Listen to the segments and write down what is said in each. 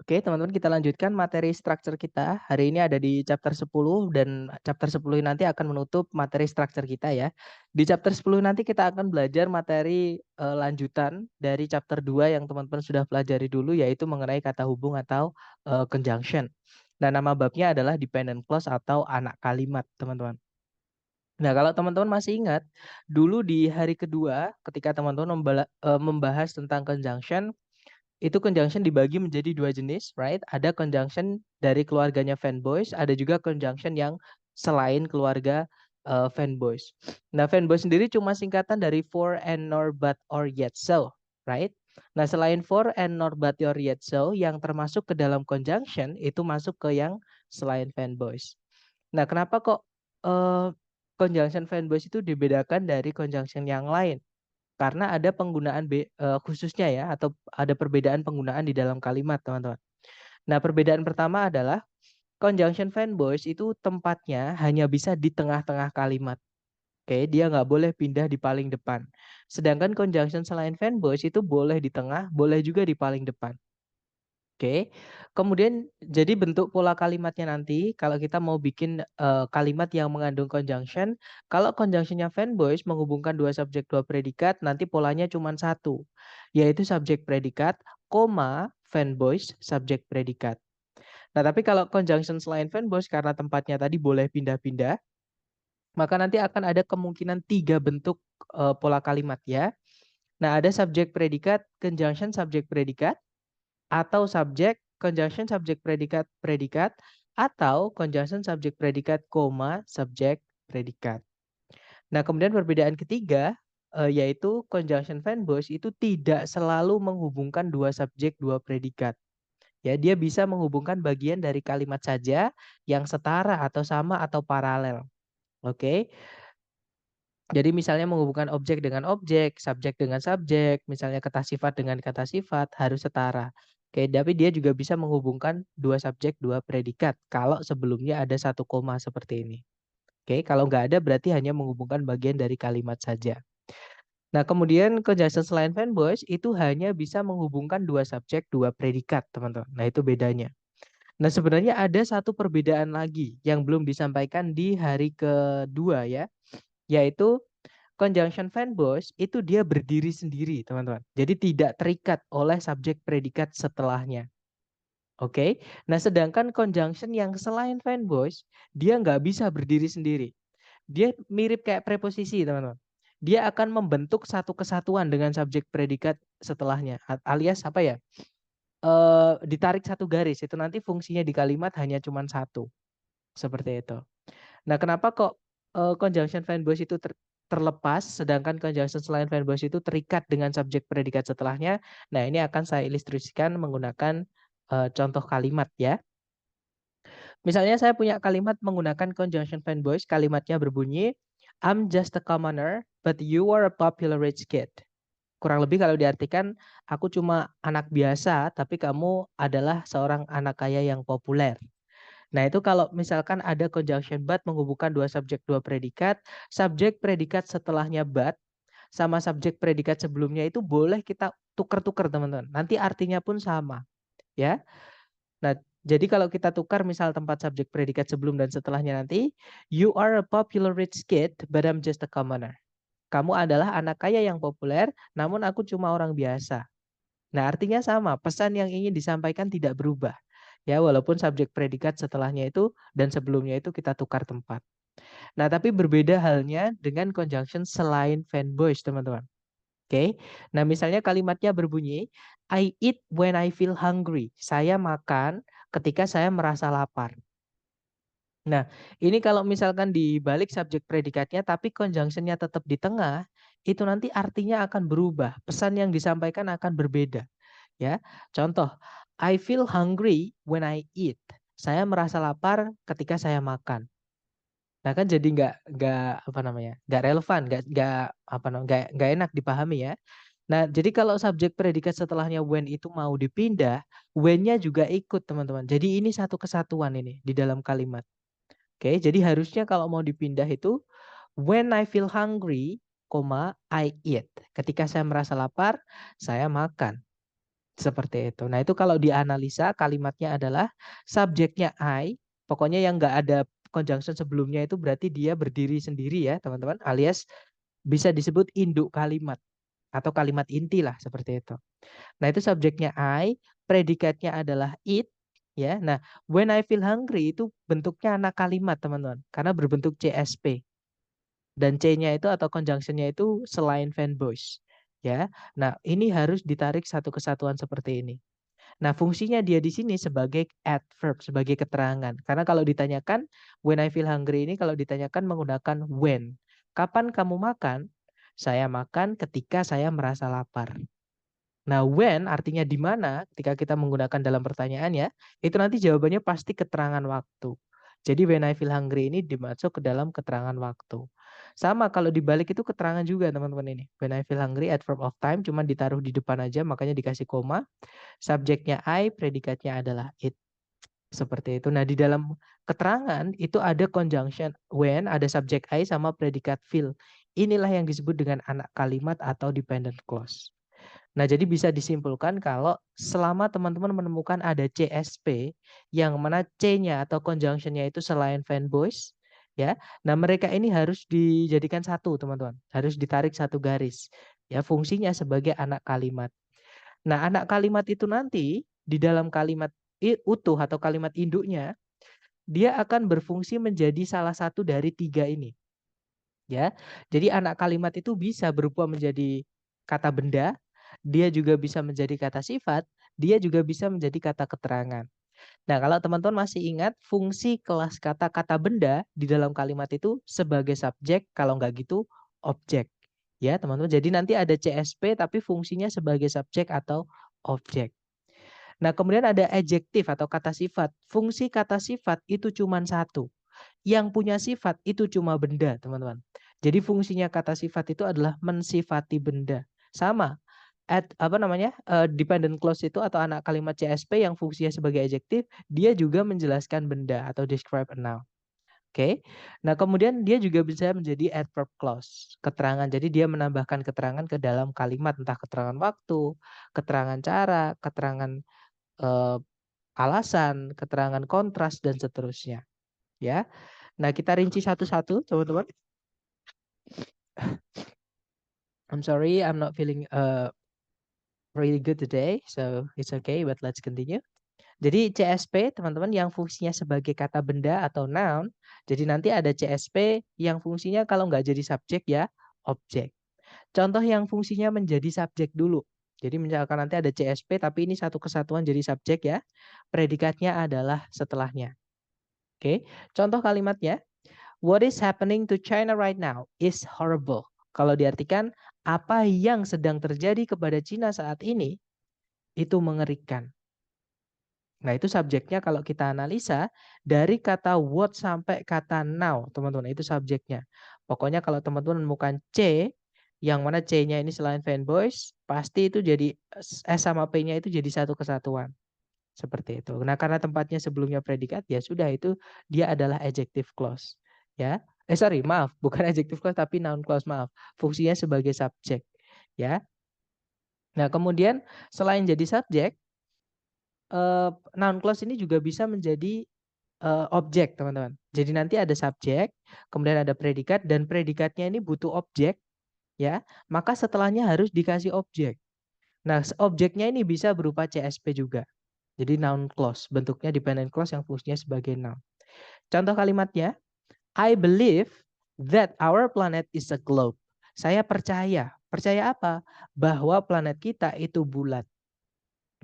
Oke, teman-teman kita lanjutkan materi structure kita. Hari ini ada di chapter 10 dan chapter 10 nanti akan menutup materi structure kita ya. Di chapter 10 nanti kita akan belajar materi lanjutan dari chapter 2 yang teman-teman sudah pelajari dulu yaitu mengenai kata hubung atau conjunction. Nah, nama babnya adalah dependent clause atau anak kalimat, teman-teman. Nah, kalau teman-teman masih ingat, dulu di hari kedua ketika teman-teman membahas tentang conjunction, itu conjunction dibagi menjadi dua jenis, right? Ada conjunction dari keluarganya fanboys, ada juga conjunction yang selain keluarga fanboys. Nah, fanboy sendiri cuma singkatan dari for and nor but or yet so, right? Nah, selain for and nor but or yet so yang termasuk ke dalam conjunction itu masuk ke yang selain fanboys. Nah, kenapa kok eh, conjunction fanboys itu dibedakan dari conjunction yang lain? Karena ada penggunaan khususnya ya atau ada perbedaan penggunaan di dalam kalimat, teman-teman. Nah, perbedaan pertama adalah conjunction fanboys itu tempatnya hanya bisa di tengah-tengah kalimat. Oke, dia nggak boleh pindah di paling depan. Sedangkan conjunction selain fanboys itu boleh di tengah, boleh juga di paling depan. Oke, kemudian jadi bentuk pola kalimatnya nanti kalau kita mau bikin kalimat yang mengandung conjunction, kalau conjunctionnya fanboys menghubungkan dua subjek dua predikat, nanti polanya cuma satu, yaitu subjek predikat, koma fanboys subjek predikat. Nah, tapi kalau conjunction selain fanboys karena tempatnya tadi boleh pindah-pindah, maka nanti akan ada kemungkinan tiga bentuk pola kalimat ya. Nah, ada subjek predikat, conjunction subjek predikat, atau subjek, conjunction subjek predikat predikat, atau conjunction subjek predikat, koma, subjek predikat. Nah, kemudian perbedaan ketiga yaitu conjunction fanboys itu tidak selalu menghubungkan dua subjek, dua predikat. Ya, dia bisa menghubungkan bagian dari kalimat saja yang setara atau sama atau paralel. Oke. Jadi misalnya menghubungkan objek dengan objek, subjek dengan subjek, misalnya kata sifat dengan kata sifat harus setara. Oke, tapi dia juga bisa menghubungkan dua subjek, dua predikat. Kalau sebelumnya ada satu koma seperti ini. Oke, kalau nggak ada berarti hanya menghubungkan bagian dari kalimat saja. Nah, kemudian conjunction selain fanboys itu hanya bisa menghubungkan dua subjek, dua predikat, teman-teman. Nah, itu bedanya. Nah, sebenarnya ada satu perbedaan lagi yang belum disampaikan di hari kedua ya, yaitu conjunction fanboys itu dia berdiri sendiri, teman-teman. Jadi tidak terikat oleh subjek predikat setelahnya. Oke. Nah, sedangkan conjunction yang selain fanboys, dia nggak bisa berdiri sendiri. Dia mirip kayak preposisi, teman-teman. Dia akan membentuk satu kesatuan dengan subjek predikat setelahnya. Alias apa ya? Ditarik satu garis. Itu nanti fungsinya di kalimat hanya cuma satu. Seperti itu. Nah, kenapa kok conjunction fanboys itu terlepas, sedangkan conjunction selain fanboys itu terikat dengan subjek predikat setelahnya? Nah, ini akan saya ilustrasikan menggunakan contoh kalimat ya. Misalnya saya punya kalimat menggunakan conjunction fanboys, kalimatnya berbunyi, I'm just a commoner, but you are a popular rich kid. Kurang lebih kalau diartikan, aku cuma anak biasa, tapi kamu adalah seorang anak kaya yang populer. Nah, itu kalau misalkan ada conjunction but menghubungkan dua subjek, dua predikat, subjek predikat setelahnya but sama subjek predikat sebelumnya itu boleh kita tukar-tukar, teman-teman. Nanti artinya pun sama, ya. Nah, jadi kalau kita tukar misal tempat subjek predikat sebelum dan setelahnya nanti, you are a popular rich kid, but I'm just a commoner. Kamu adalah anak kaya yang populer, namun aku cuma orang biasa. Nah, artinya sama, pesan yang ingin disampaikan tidak berubah. Ya, walaupun subjek predikat setelahnya itu dan sebelumnya itu kita tukar tempat. Nah, tapi berbeda halnya dengan conjunction selain fanboys, teman-teman. Oke. Nah, misalnya kalimatnya berbunyi, I eat when I feel hungry. Saya makan ketika saya merasa lapar. Nah, ini kalau misalkan dibalik subjek predikatnya tapi conjunctionnya tetap di tengah, itu nanti artinya akan berubah. Pesan yang disampaikan akan berbeda. Ya, contoh, I feel hungry when I eat. Saya merasa lapar ketika saya makan. Nah, kan jadi nggak apa namanya, nggak relevan, nggak apa namanya, nggak enak dipahami ya. Nah, jadi kalau subjek predikat setelahnya when itu mau dipindah, when-nya juga ikut, teman-teman. Jadi ini satu kesatuan ini di dalam kalimat. Oke, jadi harusnya kalau mau dipindah itu when I feel hungry, I eat. Ketika saya merasa lapar, saya makan. Seperti itu. Nah, itu kalau dianalisa kalimatnya adalah subjeknya I, pokoknya yang nggak ada conjunction sebelumnya itu berarti dia berdiri sendiri ya, teman-teman, alias bisa disebut induk kalimat atau kalimat inti lah seperti itu. Nah, itu subjeknya I, predikatnya adalah it, ya. Nah, when I feel hungry itu bentuknya anak kalimat, teman-teman, karena berbentuk CSP. Dan C-nya itu atau conjunction-nya itu selain fanboys, ya. Nah, ini harus ditarik satu kesatuan seperti ini. Nah, fungsinya dia di sini sebagai adverb, sebagai keterangan. Karena kalau ditanyakan when I feel hungry ini kalau ditanyakan menggunakan when. Kapan kamu makan? Saya makan ketika saya merasa lapar. Nah, when artinya di mana ketika kita menggunakan dalam pertanyaan ya, itu nanti jawabannya pasti keterangan waktu. Jadi when I feel hungry ini dimasuk ke dalam keterangan waktu. Sama kalau dibalik itu keterangan juga teman-teman ini. When I feel hungry adverb of time cuma ditaruh di depan aja makanya dikasih koma. Subjeknya I, predikatnya adalah it. Seperti itu. Nah, di dalam keterangan itu ada conjunction when, ada subjek I sama predikat feel. Inilah yang disebut dengan anak kalimat atau dependent clause. Nah, jadi bisa disimpulkan kalau selama teman-teman menemukan ada CSP yang mana C-nya atau conjunction-nya itu selain fanboys, ya. Nah, mereka ini harus dijadikan satu, teman-teman. Harus ditarik satu garis. Ya, fungsinya sebagai anak kalimat. Nah, anak kalimat itu nanti di dalam kalimat utuh atau kalimat induknya, dia akan berfungsi menjadi salah satu dari tiga ini. Ya, jadi anak kalimat itu bisa berubah menjadi kata benda, dia juga bisa menjadi kata sifat, dia juga bisa menjadi kata keterangan. Nah, kalau teman-teman masih ingat fungsi kelas kata-kata benda di dalam kalimat itu sebagai subjek, kalau nggak gitu objek. Ya, teman-teman. Jadi nanti ada CSP tapi fungsinya sebagai subjek atau objek. Nah, kemudian ada adjektif atau kata sifat. Fungsi kata sifat itu cuma satu. Yang punya sifat itu cuma benda, teman-teman. Jadi fungsinya kata sifat itu adalah mensifati benda. Sama. Dependent clause itu atau anak kalimat CSP yang fungsinya sebagai adjektif, dia juga menjelaskan benda atau describe a noun. Oke. Nah, kemudian dia juga bisa menjadi adverb clause, keterangan. Jadi dia menambahkan keterangan ke dalam kalimat, entah keterangan waktu, keterangan cara, keterangan eh, alasan, keterangan kontras dan seterusnya, ya. Nah, kita rinci satu-satu, teman-teman. I'm sorry, I'm not feeling really good today, so it's okay, but let's continue. Jadi CSP, teman-teman, yang fungsinya sebagai kata benda atau noun. Jadi nanti ada CSP yang fungsinya kalau nggak jadi subjek ya, objek. Contoh yang fungsinya menjadi subjek dulu. Jadi misalkan nanti ada CSP tapi ini satu kesatuan jadi subjek ya. Predikatnya adalah setelahnya. Oke, contoh kalimatnya. What is happening to China right now is horrible. Kalau diartikan, apa yang sedang terjadi kepada Cina saat ini, itu mengerikan. Nah, itu subjeknya kalau kita analisa, dari kata what sampai kata now, teman-teman, itu subjeknya. Pokoknya kalau teman-teman menemukan C, yang mana C-nya ini selain fanboys, pasti itu jadi S sama P-nya itu jadi satu kesatuan. Seperti itu. Nah, karena tempatnya sebelumnya predikat, ya sudah itu dia adalah adjective clause. Ya. Maaf, bukan adjective clause tapi noun clause, maaf. Fungsinya sebagai subjek, ya. Nah, kemudian selain jadi subjek, noun clause ini juga bisa menjadi objek, teman-teman. Jadi nanti ada subjek, kemudian ada predikat dan predikatnya ini butuh objek, ya. Maka setelahnya harus dikasih objek. Nah, objeknya ini bisa berupa CSP juga. Jadi noun clause, bentuknya dependent clause yang fungsinya sebagai noun. Contoh kalimatnya, I believe that our planet is a globe. Saya percaya. Percaya apa? Bahwa planet kita itu bulat.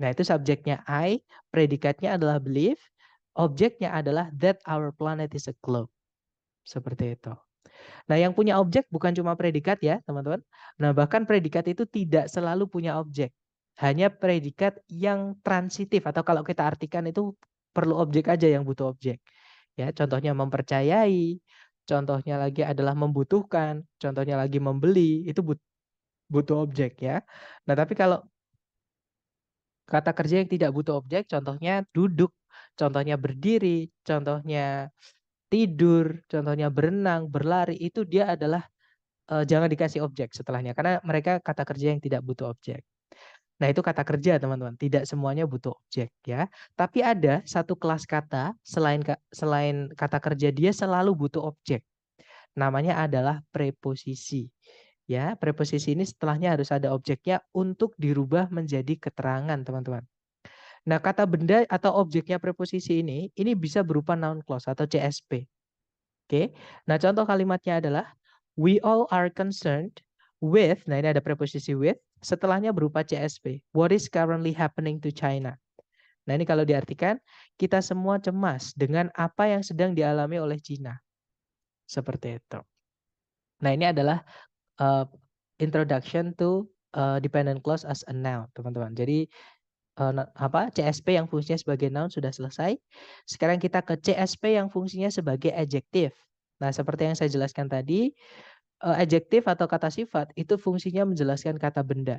Nah, itu subjeknya I, predikatnya adalah believe, objeknya adalah that our planet is a globe. Seperti itu. Nah, yang punya objek bukan cuma predikat ya, teman-teman. Nah, bahkan predikat itu tidak selalu punya objek. Hanya predikat yang transitif atau kalau kita artikan itu perlu objek aja yang butuh objek. Ya, contohnya mempercayai, contohnya lagi adalah membutuhkan, contohnya lagi membeli, itu butuh objek ya. Nah, tapi kalau kata kerja yang tidak butuh objek, contohnya duduk, contohnya berdiri, contohnya tidur, contohnya berenang, berlari, itu dia adalah jangan dikasih objek setelahnya karena mereka kata kerja yang tidak butuh objek. Nah, itu kata kerja, teman-teman. Tidak semuanya butuh objek ya. Tapi ada satu kelas kata selain kata kerja dia selalu butuh objek. Namanya adalah preposisi. Ya, preposisi ini setelahnya harus ada objeknya untuk dirubah menjadi keterangan, teman-teman. Nah, kata benda atau objeknya preposisi ini bisa berupa noun clause atau CSP. Oke. Nah, contoh kalimatnya adalah we all are concerned with, nah ini ada preposisi with, setelahnya berupa CSP. What is currently happening to China? Nah, ini kalau diartikan, kita semua cemas dengan apa yang sedang dialami oleh Cina. Seperti itu. Nah, ini adalah introduction to dependent clause as a noun, teman-teman. Jadi CSP yang fungsinya sebagai noun sudah selesai. Sekarang kita ke CSP yang fungsinya sebagai adjective. Nah, seperti yang saya jelaskan tadi, adjektif atau kata sifat itu fungsinya menjelaskan kata benda.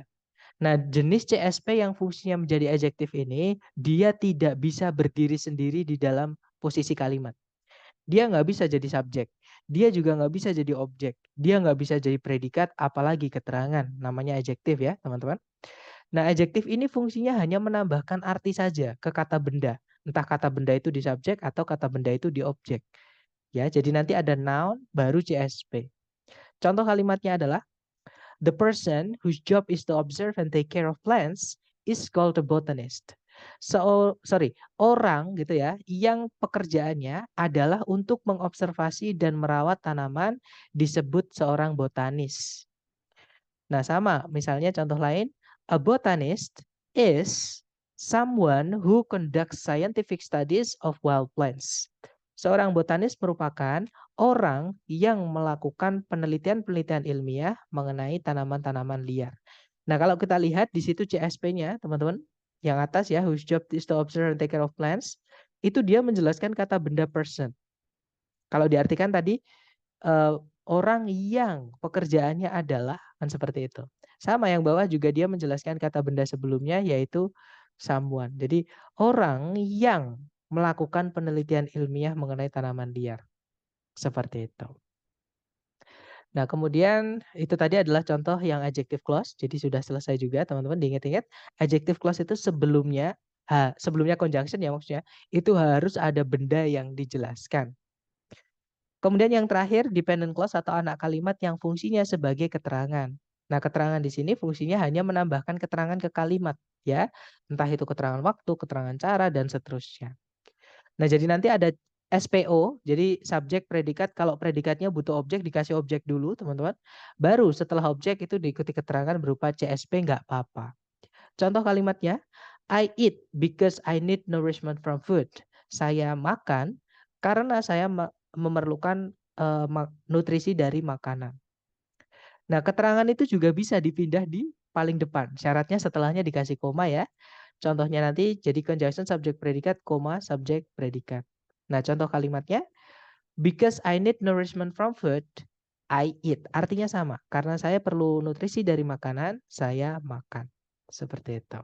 Nah, jenis CSP yang fungsinya menjadi adjektif ini, dia tidak bisa berdiri sendiri di dalam posisi kalimat. Dia nggak bisa jadi subjek. Dia juga nggak bisa jadi objek. Dia nggak bisa jadi predikat, apalagi keterangan. Namanya adjektif ya, teman-teman. Nah, adjektif ini fungsinya hanya menambahkan arti saja ke kata benda. Entah kata benda itu di subjek atau kata benda itu di objek. Ya, jadi nanti ada noun baru CSP. Contoh kalimatnya adalah the person whose job is to observe and take care of plants is called a botanist. Orang gitu ya, yang pekerjaannya adalah untuk mengobservasi dan merawat tanaman disebut seorang botanis. Nah, sama misalnya contoh lain, a botanist is someone who conducts scientific studies of wild plants. Seorang botanis merupakan orang yang melakukan penelitian-penelitian ilmiah mengenai tanaman-tanaman liar. Nah, kalau kita lihat di situ CSP-nya, teman-teman, yang atas ya, whose job is to observe and take care of plants, itu dia menjelaskan kata benda person. Kalau diartikan tadi, orang yang pekerjaannya adalah, kan seperti itu. Sama yang bawah juga dia menjelaskan kata benda sebelumnya, yaitu someone. Jadi, orang yang melakukan penelitian ilmiah mengenai tanaman liar. Seperti itu. Nah, kemudian itu tadi adalah contoh yang adjective clause. Jadi sudah selesai juga, teman-teman. Diingat-ingat, adjective clause itu sebelumnya conjunction ya maksudnya, itu harus ada benda yang dijelaskan. Kemudian yang terakhir, dependent clause atau anak kalimat yang fungsinya sebagai keterangan. Nah, keterangan di sini fungsinya hanya menambahkan keterangan ke kalimat, ya. Entah itu keterangan waktu, keterangan cara, dan seterusnya. Nah, jadi nanti ada SPO, jadi subjek predikat. Kalau predikatnya butuh objek, dikasih objek dulu, teman-teman. Baru setelah objek itu diikuti keterangan berupa CSP, nggak apa-apa. Contoh kalimatnya, I eat because I need nourishment from food. Saya makan karena saya memerlukan nutrisi dari makanan. Nah, keterangan itu juga bisa dipindah di paling depan. Syaratnya setelahnya dikasih koma ya. Contohnya nanti jadi conjunction subjek predikat, koma subjek predikat. Nah, contoh kalimatnya, because I need nourishment from food, I eat. Artinya sama, karena saya perlu nutrisi dari makanan, saya makan. Seperti itu.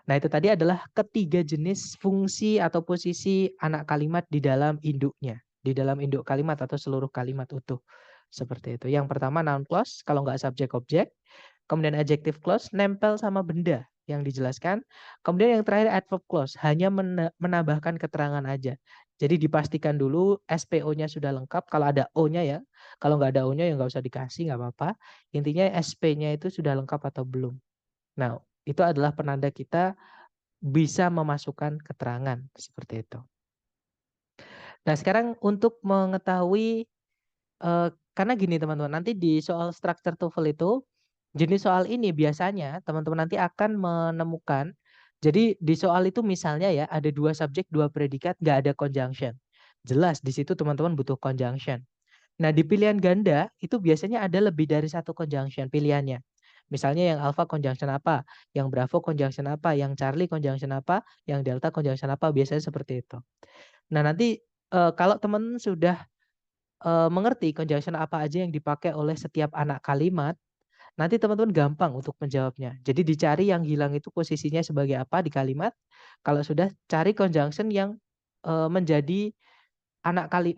Nah, itu tadi adalah ketiga jenis fungsi atau posisi anak kalimat di dalam induknya. Di dalam induk kalimat atau seluruh kalimat utuh. Seperti itu. Yang pertama noun clause, kalau nggak subjek objek. Kemudian adjective clause, nempel sama benda yang dijelaskan. Kemudian yang terakhir adverb clause, hanya menambahkan keterangan aja. Jadi dipastikan dulu SPO-nya sudah lengkap. Kalau ada O-nya ya. Kalau nggak ada O-nya ya nggak usah dikasih, nggak apa-apa. Intinya SP-nya itu sudah lengkap atau belum. Nah, itu adalah penanda kita bisa memasukkan keterangan seperti itu. Nah, sekarang untuk mengetahui karena gini teman-teman, nanti di soal structure TOEFL itu jenis soal ini biasanya teman-teman nanti akan menemukan, jadi di soal itu misalnya ya ada 2 subjek 2 predikat nggak ada conjunction. Jelas di situ teman-teman butuh conjunction. Nah, di pilihan ganda itu biasanya ada lebih dari 1 conjunction pilihannya. Misalnya yang alpha conjunction apa, yang bravo conjunction apa, yang charlie conjunction apa, yang delta conjunction apa, biasanya seperti itu. Nah, nanti kalau teman sudah mengerti conjunction apa aja yang dipakai oleh setiap anak kalimat, nanti teman-teman gampang untuk menjawabnya. Jadi dicari yang hilang itu posisinya sebagai apa di kalimat. Kalau sudah cari conjunction yang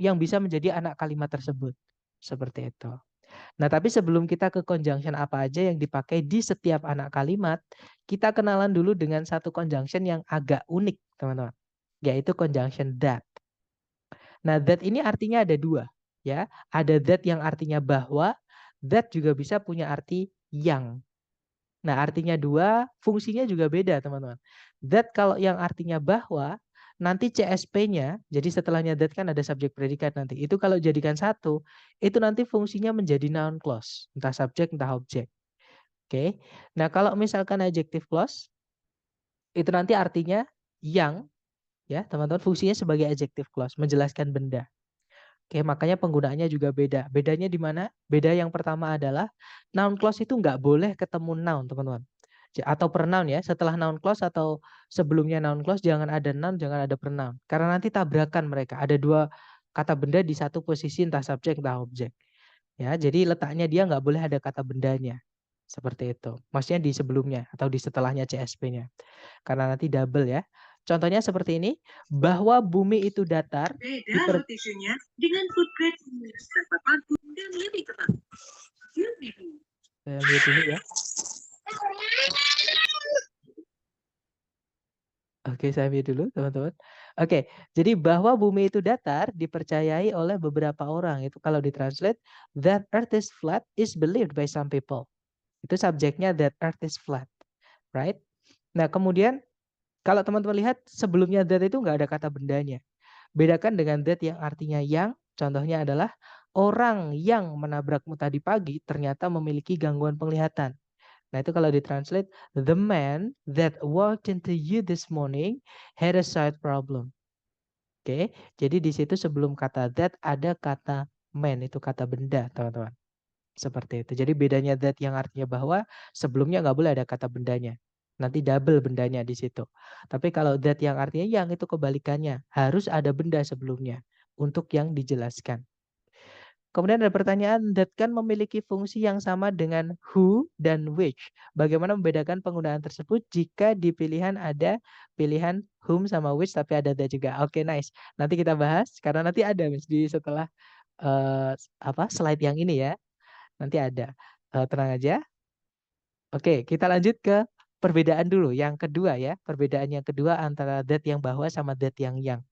yang bisa menjadi anak kalimat tersebut. Seperti itu. Nah, tapi sebelum kita ke conjunction apa aja yang dipakai di setiap anak kalimat, kita kenalan dulu dengan satu conjunction yang agak unik, teman-teman. Yaitu conjunction that. Nah, that ini artinya ada dua. Ya, ada that yang artinya bahwa, that juga bisa punya arti yang. Nah, artinya dua, fungsinya juga beda, teman-teman. That kalau yang artinya bahwa, nanti CSP-nya, jadi setelahnya that kan ada subjek predikat nanti. Itu kalau jadikan satu, itu nanti fungsinya menjadi noun clause. Entah subjek, entah objek. Oke. Nah, kalau misalkan adjective clause, itu nanti artinya yang, ya teman-teman, fungsinya sebagai adjective clause, menjelaskan benda. Oke, makanya penggunaannya juga beda. Bedanya di mana? Beda yang pertama adalah noun clause itu nggak boleh ketemu noun, teman-teman. Atau pronoun ya. Setelah noun clause atau sebelumnya noun clause jangan ada noun, jangan ada pronoun. Karena nanti tabrakan mereka. Ada dua kata benda di satu posisi, entah subjek, entah objek. Ya, jadi letaknya dia nggak boleh ada kata bendanya. Seperti itu. Maksudnya di sebelumnya atau di setelahnya CSP-nya. Karena nanti double ya. Contohnya seperti ini, bahwa bumi itu datar. Beda tisunya dengan food grade dapat mampu dan lebih tepat. Saya mute dulu ya. Oke, saya mute dulu teman-teman. Oke, jadi bahwa bumi itu datar dipercayai oleh beberapa orang. Itu kalau ditranslate, that earth is flat is believed by some people. Itu subjeknya that earth is flat. Right? Nah, kemudian kalau teman-teman lihat sebelumnya that itu nggak ada kata bendanya. Bedakan dengan that yang artinya yang, contohnya adalah orang yang menabrakmu tadi pagi ternyata memiliki gangguan penglihatan. Nah, itu kalau ditranslate, the man that walked into you this morning had a sight problem. Oke, jadi di situ sebelum kata that ada kata man, itu kata benda, teman-teman. Seperti itu. Jadi bedanya that yang artinya bahwa sebelumnya nggak boleh ada kata bendanya. Nanti double bendanya di situ. Tapi kalau that yang artinya yang itu kebalikannya. Harus ada benda sebelumnya untuk yang dijelaskan. Kemudian ada pertanyaan, that kan memiliki fungsi yang sama dengan who dan which. Bagaimana membedakan penggunaan tersebut jika di pilihan ada pilihan whom sama which tapi ada that juga. Oke, nice. Nanti kita bahas karena nanti ada di setelah slide yang ini ya. Nanti ada. Tenang aja. Oke, kita lanjut ke perbedaan dulu. Yang kedua ya. Perbedaan yang kedua antara that yang bahwa sama that yang yang.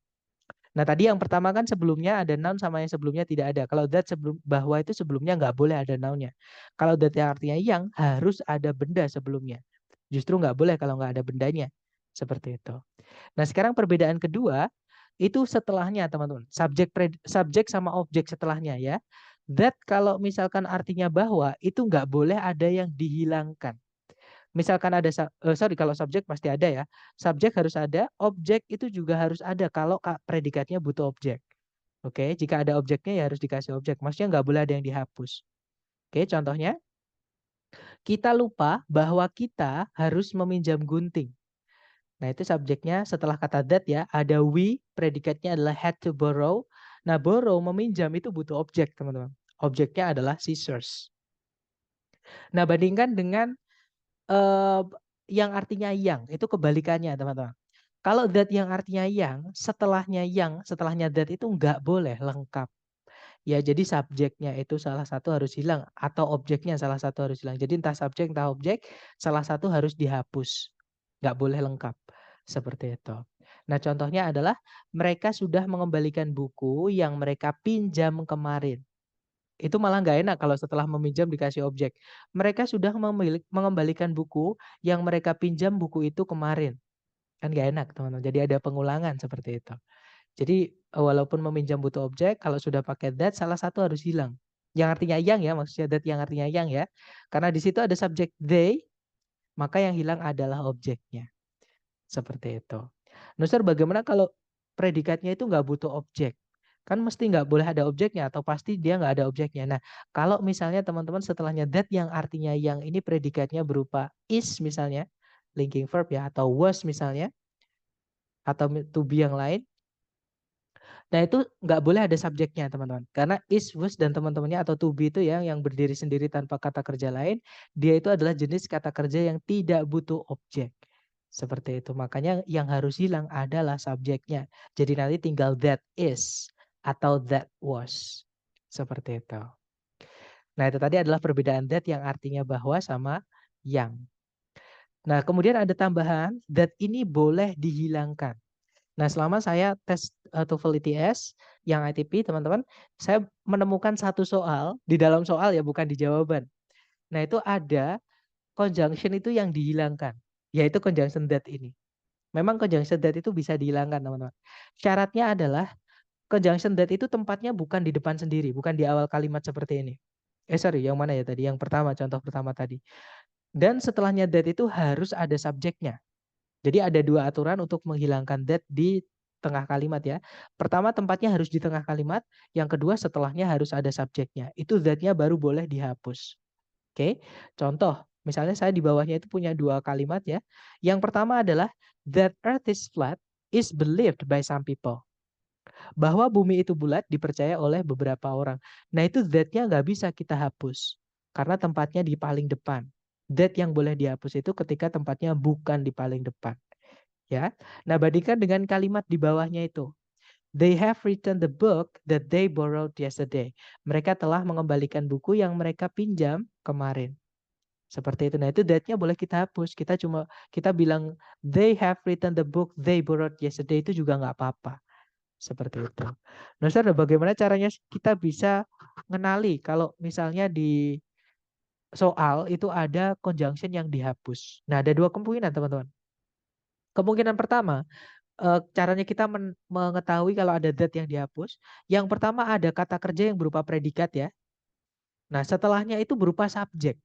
Nah, tadi yang pertama kan sebelumnya ada noun sama yang sebelumnya tidak ada. Kalau that sebelum bahwa itu sebelumnya nggak boleh ada nounnya. Kalau that yang artinya yang harus ada benda sebelumnya. Justru nggak boleh kalau nggak ada bendanya. Seperti itu. Nah, sekarang perbedaan kedua itu setelahnya, teman-teman. Subjek sama objek setelahnya ya. That kalau misalkan artinya bahwa itu nggak boleh ada yang dihilangkan. Misalkan ada kalau subjek pasti ada ya. Subjek harus ada, objek itu juga harus ada kalau predikatnya butuh objek. Oke, jika ada objeknya ya harus dikasih objek. Maksudnya nggak boleh ada yang dihapus. Oke, contohnya kita lupa bahwa kita harus meminjam gunting. Nah, itu subjeknya setelah kata that ya, ada we, predikatnya adalah had to borrow. Nah, borrow, meminjam itu butuh objek, teman-teman. Objeknya adalah scissors. Nah, bandingkan dengan yang artinya yang, itu kebalikannya teman-teman. Kalau that yang artinya yang, setelahnya that itu nggak boleh lengkap. Ya, jadi subjeknya itu salah satu harus hilang atau objeknya salah satu harus hilang. Jadi entah subjek entah objek, salah satu harus dihapus. Nggak boleh lengkap. Seperti itu. Nah, contohnya adalah mereka sudah mengembalikan buku yang mereka pinjam kemarin. Itu malah nggak enak kalau setelah meminjam dikasih objek. Mereka sudah mengembalikan buku yang mereka pinjam buku itu kemarin. Kan nggak enak, teman-teman. Jadi ada pengulangan seperti itu. Jadi walaupun meminjam butuh objek, kalau sudah pakai that salah satu harus hilang. Yang artinya yang ya, maksudnya that yang artinya yang ya. Karena di situ ada subjek they, maka yang hilang adalah objeknya. Seperti itu. Nusar, bagaimana kalau predikatnya itu nggak butuh objek? Kan mesti nggak boleh ada objeknya atau pasti dia nggak ada objeknya. Nah, kalau misalnya teman-teman setelahnya that yang artinya yang ini predikatnya berupa is misalnya, linking verb ya, atau was misalnya, atau to be yang lain. Nah, itu nggak boleh ada subjeknya teman-teman. Karena is, was, dan teman-temannya atau to be itu ya yang berdiri sendiri tanpa kata kerja lain, dia itu adalah jenis kata kerja yang tidak butuh objek. Seperti itu. Makanya yang harus hilang adalah subjeknya. Jadi nanti tinggal that is atau that was. Seperti itu. Nah, itu tadi adalah perbedaan that yang artinya bahwa sama yang. Nah, kemudian ada tambahan that ini boleh dihilangkan. Nah, selama saya tes TOEFL ITS yang ITP, teman-teman, saya menemukan satu soal di dalam soal ya, bukan di jawaban. Nah, itu ada conjunction itu yang dihilangkan, yaitu conjunction that ini. Memang conjunction that itu bisa dihilangkan, teman-teman. Syaratnya adalah conjunction that itu tempatnya bukan di depan sendiri, bukan di awal kalimat seperti ini. Sorry, yang mana ya tadi? Yang pertama, contoh pertama tadi. Dan setelahnya that itu harus ada subjeknya. Jadi ada dua aturan untuk menghilangkan that di tengah kalimat ya. Pertama tempatnya harus di tengah kalimat, yang kedua setelahnya harus ada subjeknya. Itu that-nya baru boleh dihapus. Oke, contoh misalnya saya di bawahnya itu punya dua kalimat ya. Yang pertama adalah that earth is flat is believed by some people. Bahwa bumi itu bulat dipercaya oleh beberapa orang. Nah itu that-nya nggak bisa kita hapus. Karena tempatnya di paling depan. That yang boleh dihapus itu ketika tempatnya bukan di paling depan. Ya. Nah, bandingkan dengan kalimat di bawahnya itu. They have written the book that they borrowed yesterday. Mereka telah mengembalikan buku yang mereka pinjam kemarin. Seperti itu. Nah, itu that-nya boleh kita hapus. Kita bilang they have written the book they borrowed yesterday itu juga nggak apa-apa. Seperti itu. Nah, saudara, bagaimana caranya kita bisa mengenali kalau misalnya di soal itu ada conjunction yang dihapus. Nah, ada dua kemungkinan, teman-teman. Kemungkinan pertama, caranya kita mengetahui kalau ada that yang dihapus. Yang pertama ada kata kerja yang berupa predikat ya. Nah, setelahnya itu berupa subjek.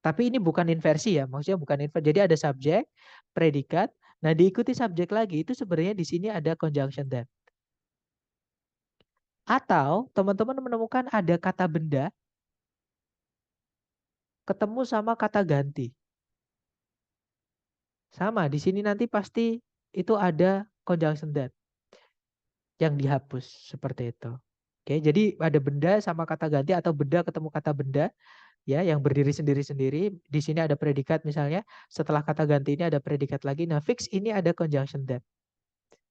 Tapi ini bukan inversi ya, maksudnya bukan inversi. Jadi ada subjek, predikat. Nah, diikuti subjek lagi itu sebenarnya di sini ada conjunction that. Atau teman-teman menemukan ada kata benda ketemu sama kata ganti. Sama, di sini nanti pasti itu ada conjunction that yang dihapus seperti itu. Oke, jadi ada benda sama kata ganti atau benda ketemu kata benda ya yang berdiri sendiri-sendiri. Di sini ada predikat misalnya, setelah kata ganti ini ada predikat lagi. Nah, fix ini ada conjunction that.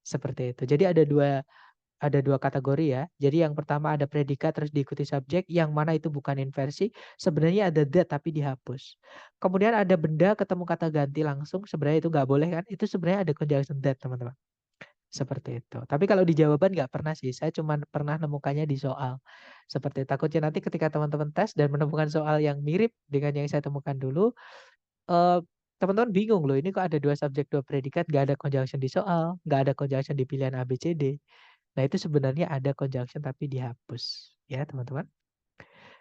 Seperti itu. Jadi ada dua kategori ya. Jadi yang pertama ada predikat terus diikuti subjek, yang mana itu bukan inversi, sebenarnya ada that tapi dihapus. Kemudian ada benda ketemu kata ganti langsung, sebenarnya itu nggak boleh kan? Itu sebenarnya ada conjunction that, teman-teman. Seperti itu. Tapi kalau di jawaban nggak pernah sih. Saya cuma pernah nemukannya di soal. Seperti takutnya nanti ketika teman-teman tes dan menemukan soal yang mirip dengan yang saya temukan dulu, eh, teman-teman bingung loh. Ini kok ada dua subjek, dua predikat, nggak ada conjunction di soal, nggak ada conjunction di pilihan A, B, C, D. Nah itu sebenarnya ada conjunction tapi dihapus. Ya teman-teman.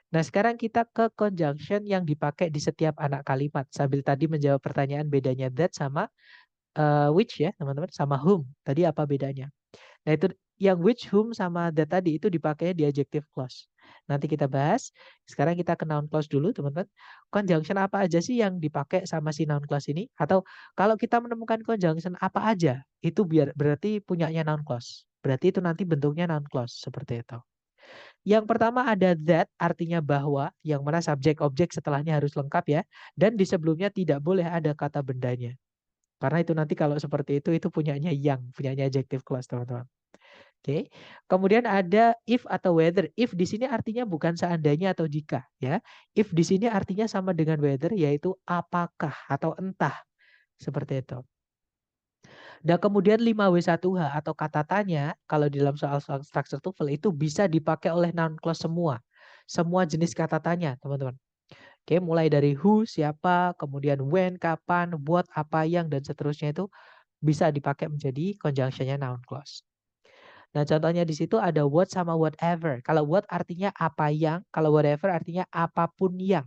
Nah sekarang kita ke conjunction yang dipakai di setiap anak kalimat. Sambil tadi menjawab pertanyaan bedanya that sama which ya teman-teman, sama whom. Tadi apa bedanya? Nah itu yang which, whom, sama that tadi itu dipakai di adjective clause. Nanti kita bahas. Sekarang kita ke noun clause dulu teman-teman. Conjunction apa aja sih yang dipakai sama si noun clause ini? Atau kalau kita menemukan conjunction apa aja, itu berarti punyanya noun clause. Berarti itu nanti bentuknya noun clause seperti itu. Yang pertama ada that, artinya bahwa, yang mana subjek objek setelahnya harus lengkap ya. Dan di sebelumnya tidak boleh ada kata bendanya. Karena itu nanti kalau seperti itu punyanya yang, punyanya adjective clause teman-teman. Oke. Kemudian ada if atau whether. If di sini artinya bukan seandainya atau jika ya. If di sini artinya sama dengan whether, yaitu apakah atau entah. Seperti itu. Dan kemudian 5W1H atau kata tanya kalau di dalam soal-soal structure TOEFL itu bisa dipakai oleh noun clause semua. Semua jenis kata tanya, teman-teman. Oke, mulai dari who, siapa, kemudian when, kapan, what, apa yang, dan seterusnya itu bisa dipakai menjadi conjunctionnya noun clause. Nah, contohnya di situ ada what sama whatever. Kalau what artinya apa yang, kalau whatever artinya apapun yang.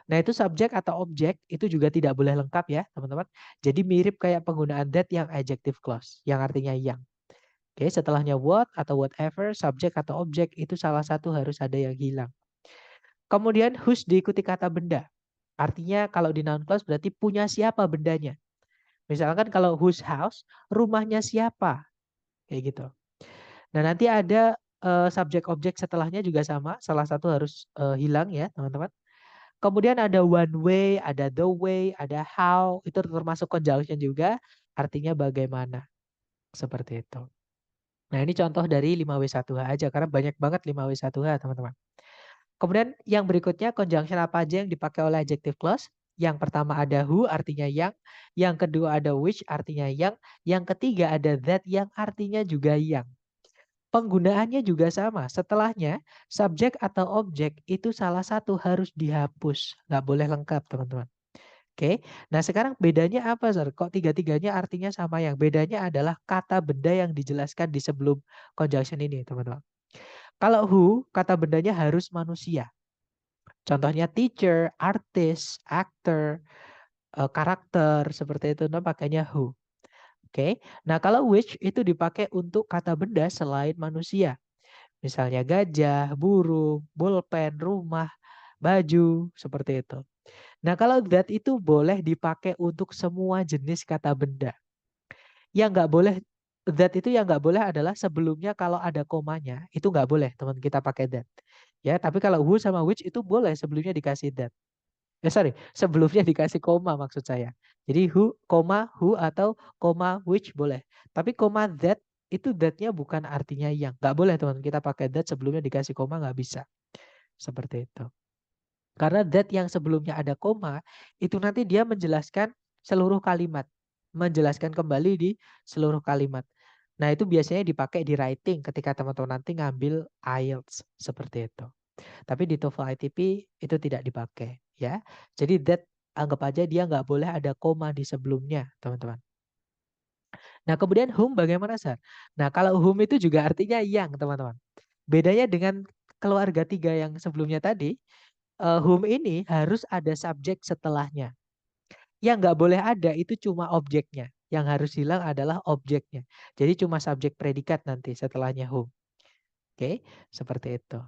Nah, itu subjek atau objek itu juga tidak boleh lengkap ya, teman-teman. Jadi mirip kayak penggunaan that yang adjective clause, yang artinya yang. Oke, setelahnya what atau whatever, subjek atau objek itu salah satu harus ada yang hilang. Kemudian whose diikuti kata benda. Artinya kalau di noun clause berarti punya siapa bendanya. Misalkan kalau whose house, rumahnya siapa. Kayak gitu. Nah, nanti ada subjek objek setelahnya juga sama, salah satu harus hilang ya, teman-teman. Kemudian ada one way, ada the way, ada how, itu termasuk conjunction juga, artinya bagaimana. Seperti itu. Nah, ini contoh dari 5W1H aja karena banyak banget 5W1H, teman-teman. Kemudian yang berikutnya conjunction apa aja yang dipakai oleh adjective clause? Yang pertama ada who artinya yang kedua ada which artinya yang ketiga ada that yang artinya juga yang. Penggunaannya juga sama. Setelahnya subjek atau objek itu salah satu harus dihapus, nggak boleh lengkap teman-teman. Oke, nah sekarang bedanya apa, Sir? Kok tiga-tiganya artinya sama? Yang bedanya adalah kata benda yang dijelaskan di sebelum conjunction ini, teman-teman. Kalau who, kata bendanya harus manusia. Contohnya teacher, artist, actor, karakter, seperti itu. Nah, pakainya who. Oke, nah kalau which itu dipakai untuk kata benda selain manusia. Misalnya gajah, burung, bolpen, rumah, baju, seperti itu. Nah, kalau that itu boleh dipakai untuk semua jenis kata benda. Yang nggak boleh, that itu yang nggak boleh adalah sebelumnya kalau ada komanya, itu nggak boleh teman kita pakai that. Ya, tapi kalau who sama which itu boleh sebelumnya dikasih that. Sorry, sebelumnya dikasih koma maksud saya. Jadi who atau koma which boleh. Tapi koma that itu that-nya bukan artinya yang. Nggak boleh teman kita pakai that sebelumnya dikasih koma nggak bisa. Seperti itu. Karena that yang sebelumnya ada koma, itu nanti dia menjelaskan seluruh kalimat. Menjelaskan kembali di seluruh kalimat. Nah itu biasanya dipakai di writing ketika teman-teman nanti ngambil IELTS. Seperti itu. Tapi di TOEFL ITP itu tidak dipakai. Ya. Jadi that anggap aja dia nggak boleh ada koma di sebelumnya teman-teman. Nah kemudian whom bagaimana Sar? Nah kalau whom itu juga artinya yang teman-teman. Bedanya dengan keluarga tiga yang sebelumnya tadi, whom ini harus ada subjek setelahnya. Yang nggak boleh ada itu cuma objeknya. Yang harus hilang adalah objeknya. Jadi cuma subjek predikat nanti setelahnya whom. Oke, seperti itu.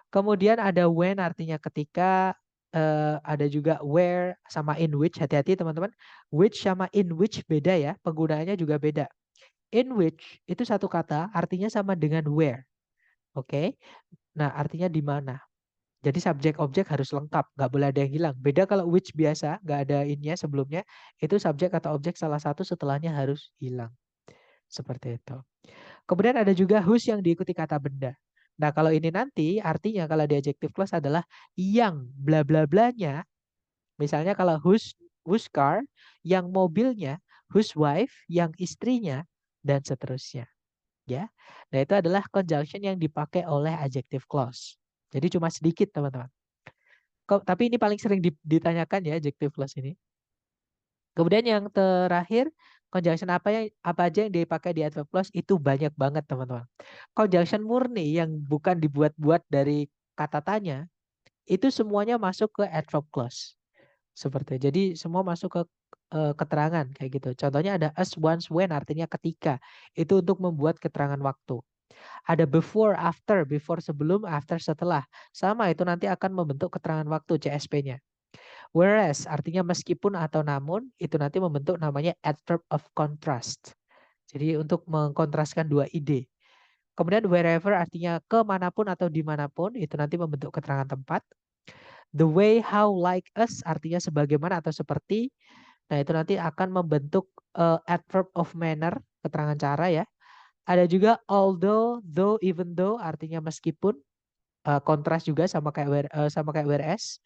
Kemudian ada when artinya ketika, ada juga where sama in which. Hati-hati teman-teman. Which sama in which beda ya. Penggunaannya juga beda. In which itu satu kata artinya sama dengan where. Oke. Nah artinya di mana. Jadi subjek objek harus lengkap, nggak boleh ada yang hilang. Beda kalau which biasa, nggak ada innya sebelumnya, itu subjek atau objek salah satu setelahnya harus hilang. Seperti itu. Kemudian ada juga whose yang diikuti kata benda. Nah kalau ini nanti artinya kalau di adjective clause adalah yang bla bla blanya. Misalnya kalau whose car, yang mobilnya, whose wife, yang istrinya, dan seterusnya. Ya, nah itu adalah conjunction yang dipakai oleh adjective clause. Jadi cuma sedikit teman-teman. Tapi ini paling sering ditanyakan ya adjective clause ini. Kemudian yang terakhir, conjunction apa aja yang dipakai di adverb clause itu banyak banget teman-teman. Conjunction murni yang bukan dibuat-buat dari kata tanya, itu semuanya masuk ke adverb clause. Seperti jadi semua masuk ke keterangan kayak gitu. Contohnya ada as, once, when artinya ketika. Itu untuk membuat keterangan waktu. Ada before, after, before sebelum, after setelah. Sama itu nanti akan membentuk keterangan waktu CSP-nya. Whereas artinya meskipun atau namun itu nanti membentuk namanya adverb of contrast. Jadi untuk mengkontraskan dua ide. Kemudian wherever artinya kemanapun atau dimanapun itu nanti membentuk keterangan tempat. The way, how, like, us artinya sebagaimana atau seperti. Nah itu nanti akan membentuk adverb of manner, keterangan cara ya. Ada juga although, though, even though artinya meskipun. Kontras juga sama kayak whereas.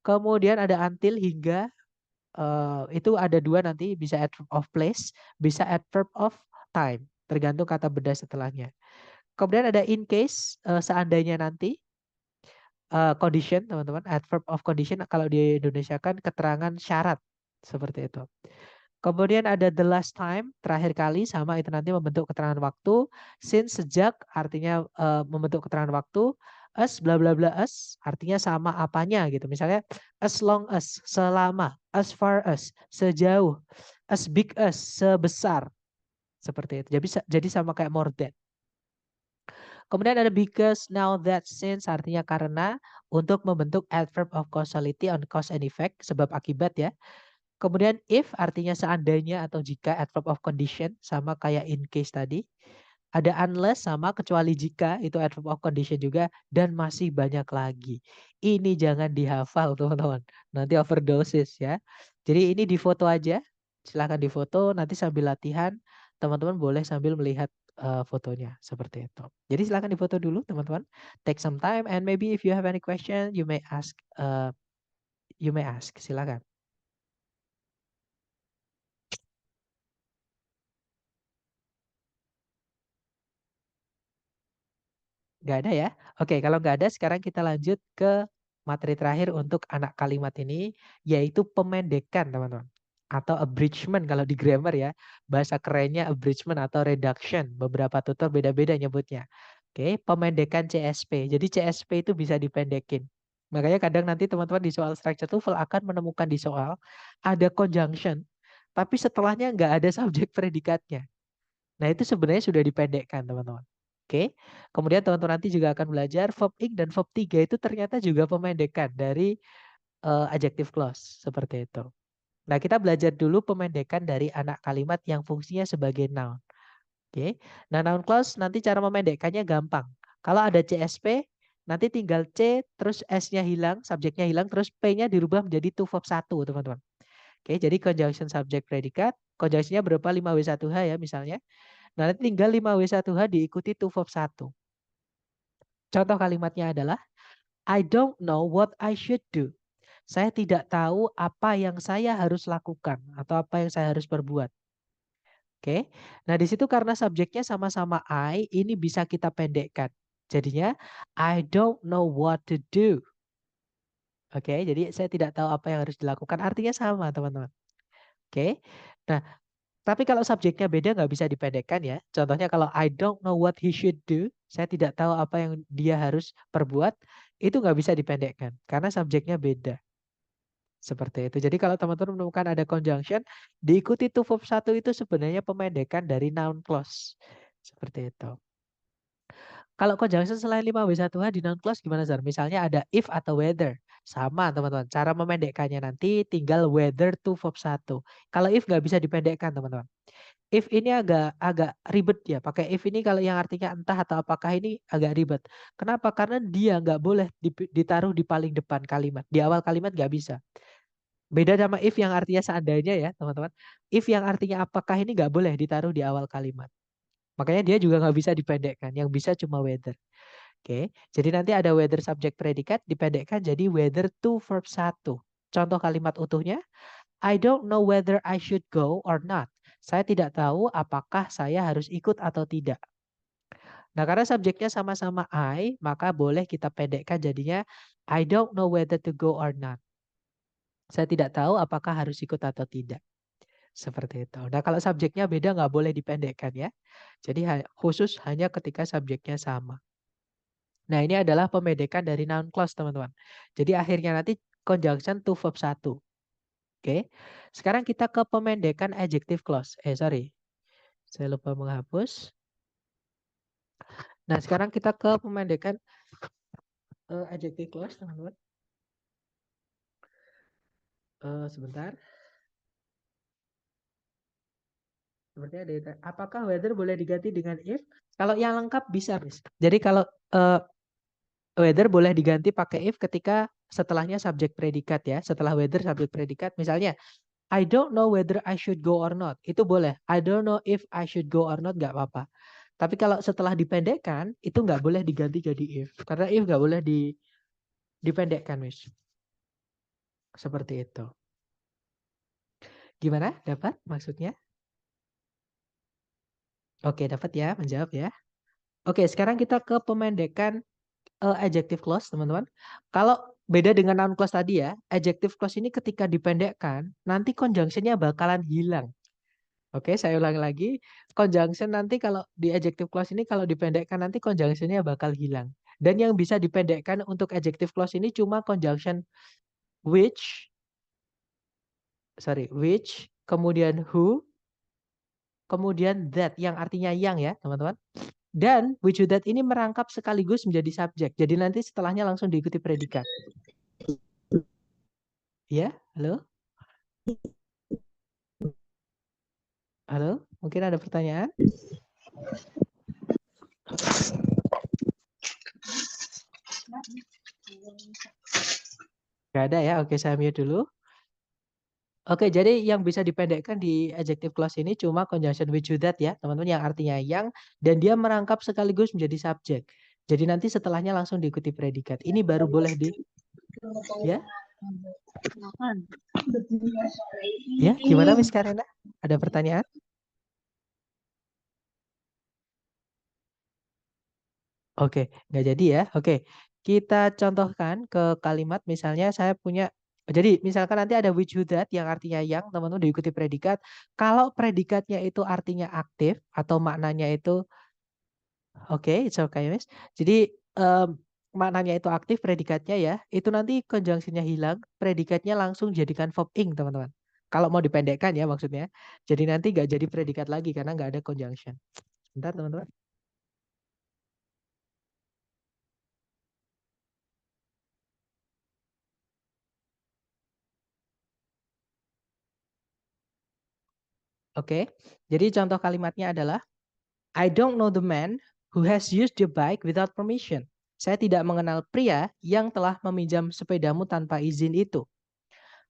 Kemudian ada until, hingga. Itu ada dua nanti, bisa adverb of place, bisa adverb of time. Tergantung kata benda setelahnya. Kemudian ada in case, seandainya nanti. Condition teman-teman, adverb of condition kalau di Indonesia kan keterangan syarat. Seperti itu. Kemudian ada the last time, terakhir kali, sama itu nanti membentuk keterangan waktu. Since, sejak artinya membentuk keterangan waktu. As, bla bla bla as artinya sama apanya gitu. Misalnya as long as, selama, as far as, sejauh, as big as, sebesar. Seperti itu. Jadi sama kayak more than. Kemudian ada because, now, that, since artinya karena, untuk membentuk adverb of causality on cause and effect, sebab akibat ya. Kemudian if artinya seandainya atau jika, adverb of condition sama kayak in case tadi. Ada unless sama kecuali jika, itu adverb of condition juga, dan masih banyak lagi. Ini jangan dihafal teman-teman. Nanti overdosis ya. Jadi ini difoto aja. Silahkan difoto, nanti sambil latihan teman-teman boleh sambil melihat fotonya seperti itu. Jadi silakan difoto dulu teman-teman. Take some time and maybe if you have any question you may ask. Silakan. Nggak ada ya? Oke, kalau nggak ada sekarang kita lanjut ke materi terakhir untuk anak kalimat ini, yaitu pemendekan teman-teman. Atau abridgment kalau di grammar ya. Bahasa kerennya abridgment atau reduction. Beberapa tutor beda-beda nyebutnya. Oke, pemendekan CSP. Jadi CSP itu bisa dipendekin. Makanya kadang nanti teman-teman di soal structure TOEFL akan menemukan di soal ada conjunction, tapi setelahnya nggak ada subjek predikatnya. Nah itu sebenarnya sudah dipendekkan teman-teman. Oke, kemudian teman-teman nanti juga akan belajar verb ing dan verb 3 itu ternyata juga pemendekan dari adjective clause seperti itu. Nah kita belajar dulu pemendekan dari anak kalimat yang fungsinya sebagai noun. Oke, nah noun clause nanti cara memendekkannya gampang. Kalau ada CSP nanti tinggal C terus S-nya hilang, subjeknya hilang, terus P-nya dirubah menjadi to verb 1 teman-teman. Oke, jadi conjunction subject predicat, conjunctionnya berupa 5W1H ya misalnya. Nah, nanti tinggal 5W1H diikuti to verb 1. Contoh kalimatnya adalah I don't know what I should do. Saya tidak tahu apa yang saya harus lakukan atau apa yang saya harus perbuat. Oke. Nah, di situ karena subjeknya sama-sama I, ini bisa kita pendekkan. Jadinya I don't know what to do. Oke, jadi saya tidak tahu apa yang harus dilakukan. Artinya sama, teman-teman. Oke. Nah, tapi kalau subjeknya beda nggak bisa dipendekkan ya. Contohnya kalau I don't know what he should do, saya tidak tahu apa yang dia harus perbuat, itu nggak bisa dipendekkan karena subjeknya beda. Seperti itu. Jadi kalau teman-teman menemukan ada conjunction, diikuti to verb 1 itu sebenarnya pemendekan dari noun clause. Seperti itu. Kalau conjunction selain 5W1H di noun clause gimana Zar? Misalnya ada if atau whether. Sama teman-teman. Cara memendekkannya nanti tinggal whether to verb 1. Kalau if nggak bisa dipendekkan teman-teman. If ini agak ribet ya. Pakai if ini kalau yang artinya entah atau apakah ini agak ribet. Kenapa? Karena dia nggak boleh ditaruh di paling depan kalimat. Di awal kalimat nggak bisa. Beda sama if yang artinya seandainya ya teman-teman. If yang artinya apakah ini nggak boleh ditaruh di awal kalimat. Makanya dia juga nggak bisa dipendekkan. Yang bisa cuma whether. Oke. Jadi nanti ada whether subject predikat dipendekkan jadi whether to verb 1. Contoh kalimat utuhnya. I don't know whether I should go or not. Saya tidak tahu apakah saya harus ikut atau tidak. Nah, karena subjeknya sama-sama I, maka boleh kita pendekkan jadinya I don't know whether to go or not. Saya tidak tahu apakah harus ikut atau tidak. Seperti itu. Nah, kalau subjeknya beda nggak boleh dipendekkan ya. Jadi khusus hanya ketika subjeknya sama. Nah, ini adalah pemendekan dari noun clause, teman-teman. Jadi akhirnya nanti conjunction to verb 1. Oke. Sekarang kita ke pemendekan adjective clause. Sorry. Saya lupa menghapus. Nah, sekarang kita ke pemendekan adjective clause, teman-teman. Sebentar. Seperti ada. Apakah whether boleh diganti dengan if? Kalau yang lengkap bisa, Miss. Jadi kalau whether boleh diganti pakai if ketika setelahnya subjek predikat ya. Setelah whether subjek predikat. Misalnya, I don't know whether I should go or not. Itu boleh. I don't know if I should go or not, nggak apa-apa. Tapi kalau setelah dipendekkan, itu nggak boleh diganti jadi if. Karena if nggak boleh dipendekkan, Miss. Seperti itu. Gimana? Dapat maksudnya? Oke, dapat ya, menjawab ya. Oke, sekarang kita ke pemendekan adjective clause, teman-teman. Kalau beda dengan noun clause tadi ya, adjective clause ini ketika dipendekkan, nanti conjunction-nya bakalan hilang. Oke, saya ulangi lagi. Conjunction nanti kalau di adjective clause ini kalau dipendekkan nanti conjunction-nya bakal hilang. Dan yang bisa dipendekkan untuk adjective clause ini cuma conjunction which, kemudian who, kemudian that yang artinya yang ya, teman-teman. Dan which who that ini merangkap sekaligus menjadi subjek. Jadi nanti setelahnya langsung diikuti predikat. Ya, halo? Halo, mungkin ada pertanyaan? Gak ada ya, oke saya mute dulu. Oke, jadi yang bisa dipendekkan di adjective clause ini cuma conjunction with you that ya, teman-teman, yang artinya yang dan dia merangkap sekaligus menjadi subjek. Jadi nanti setelahnya langsung diikuti predikat. Ini baru boleh di ya. Ya, gimana Miss Karena? Ada pertanyaan? Oke, nggak jadi ya. Oke, kita contohkan ke kalimat misalnya saya punya, jadi misalkan nanti ada which who that yang artinya yang, teman-teman diikuti predikat. Kalau predikatnya itu artinya aktif atau maknanya itu, oke, it's okay, Miss. Jadi maknanya itu aktif predikatnya ya, itu nanti conjunctionnya hilang, predikatnya langsung jadikan verb ing, teman-teman. Kalau mau dipendekkan ya maksudnya. Jadi nanti nggak jadi predikat lagi karena nggak ada conjunction. Bentar, teman-teman. Oke, jadi contoh kalimatnya adalah I don't know the man who has used your bike without permission. Saya tidak mengenal pria yang telah meminjam sepedamu tanpa izin itu.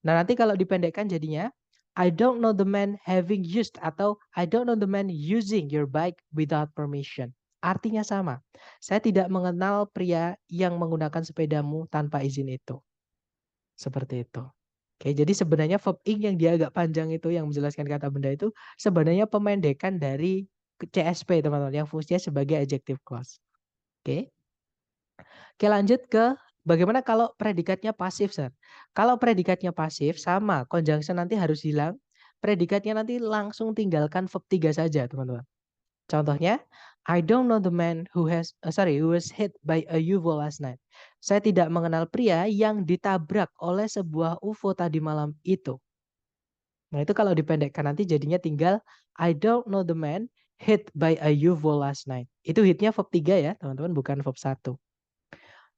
Nah, nanti kalau dipendekkan jadinya I don't know the man having used atau I don't know the man using your bike without permission. Artinya sama. Saya tidak mengenal pria yang menggunakan sepedamu tanpa izin itu. Seperti itu. Oke, jadi sebenarnya verb ing yang dia agak panjang itu yang menjelaskan kata benda itu sebenarnya pemendekan dari CSP, teman-teman, yang fungsinya sebagai adjective clause. Oke. Oke, lanjut ke bagaimana kalau predikatnya pasif, Sir? Kalau predikatnya pasif sama conjunction nanti harus hilang. Predikatnya nanti langsung tinggalkan verb 3 saja, teman-teman. Contohnya, I don't know the man who was hit by a UFO last night. Saya tidak mengenal pria yang ditabrak oleh sebuah UFO tadi malam itu. Nah, itu kalau dipendekkan nanti jadinya tinggal I don't know the man hit by a UFO last night. Itu hitnya verb 3 ya, teman-teman, bukan verb 1.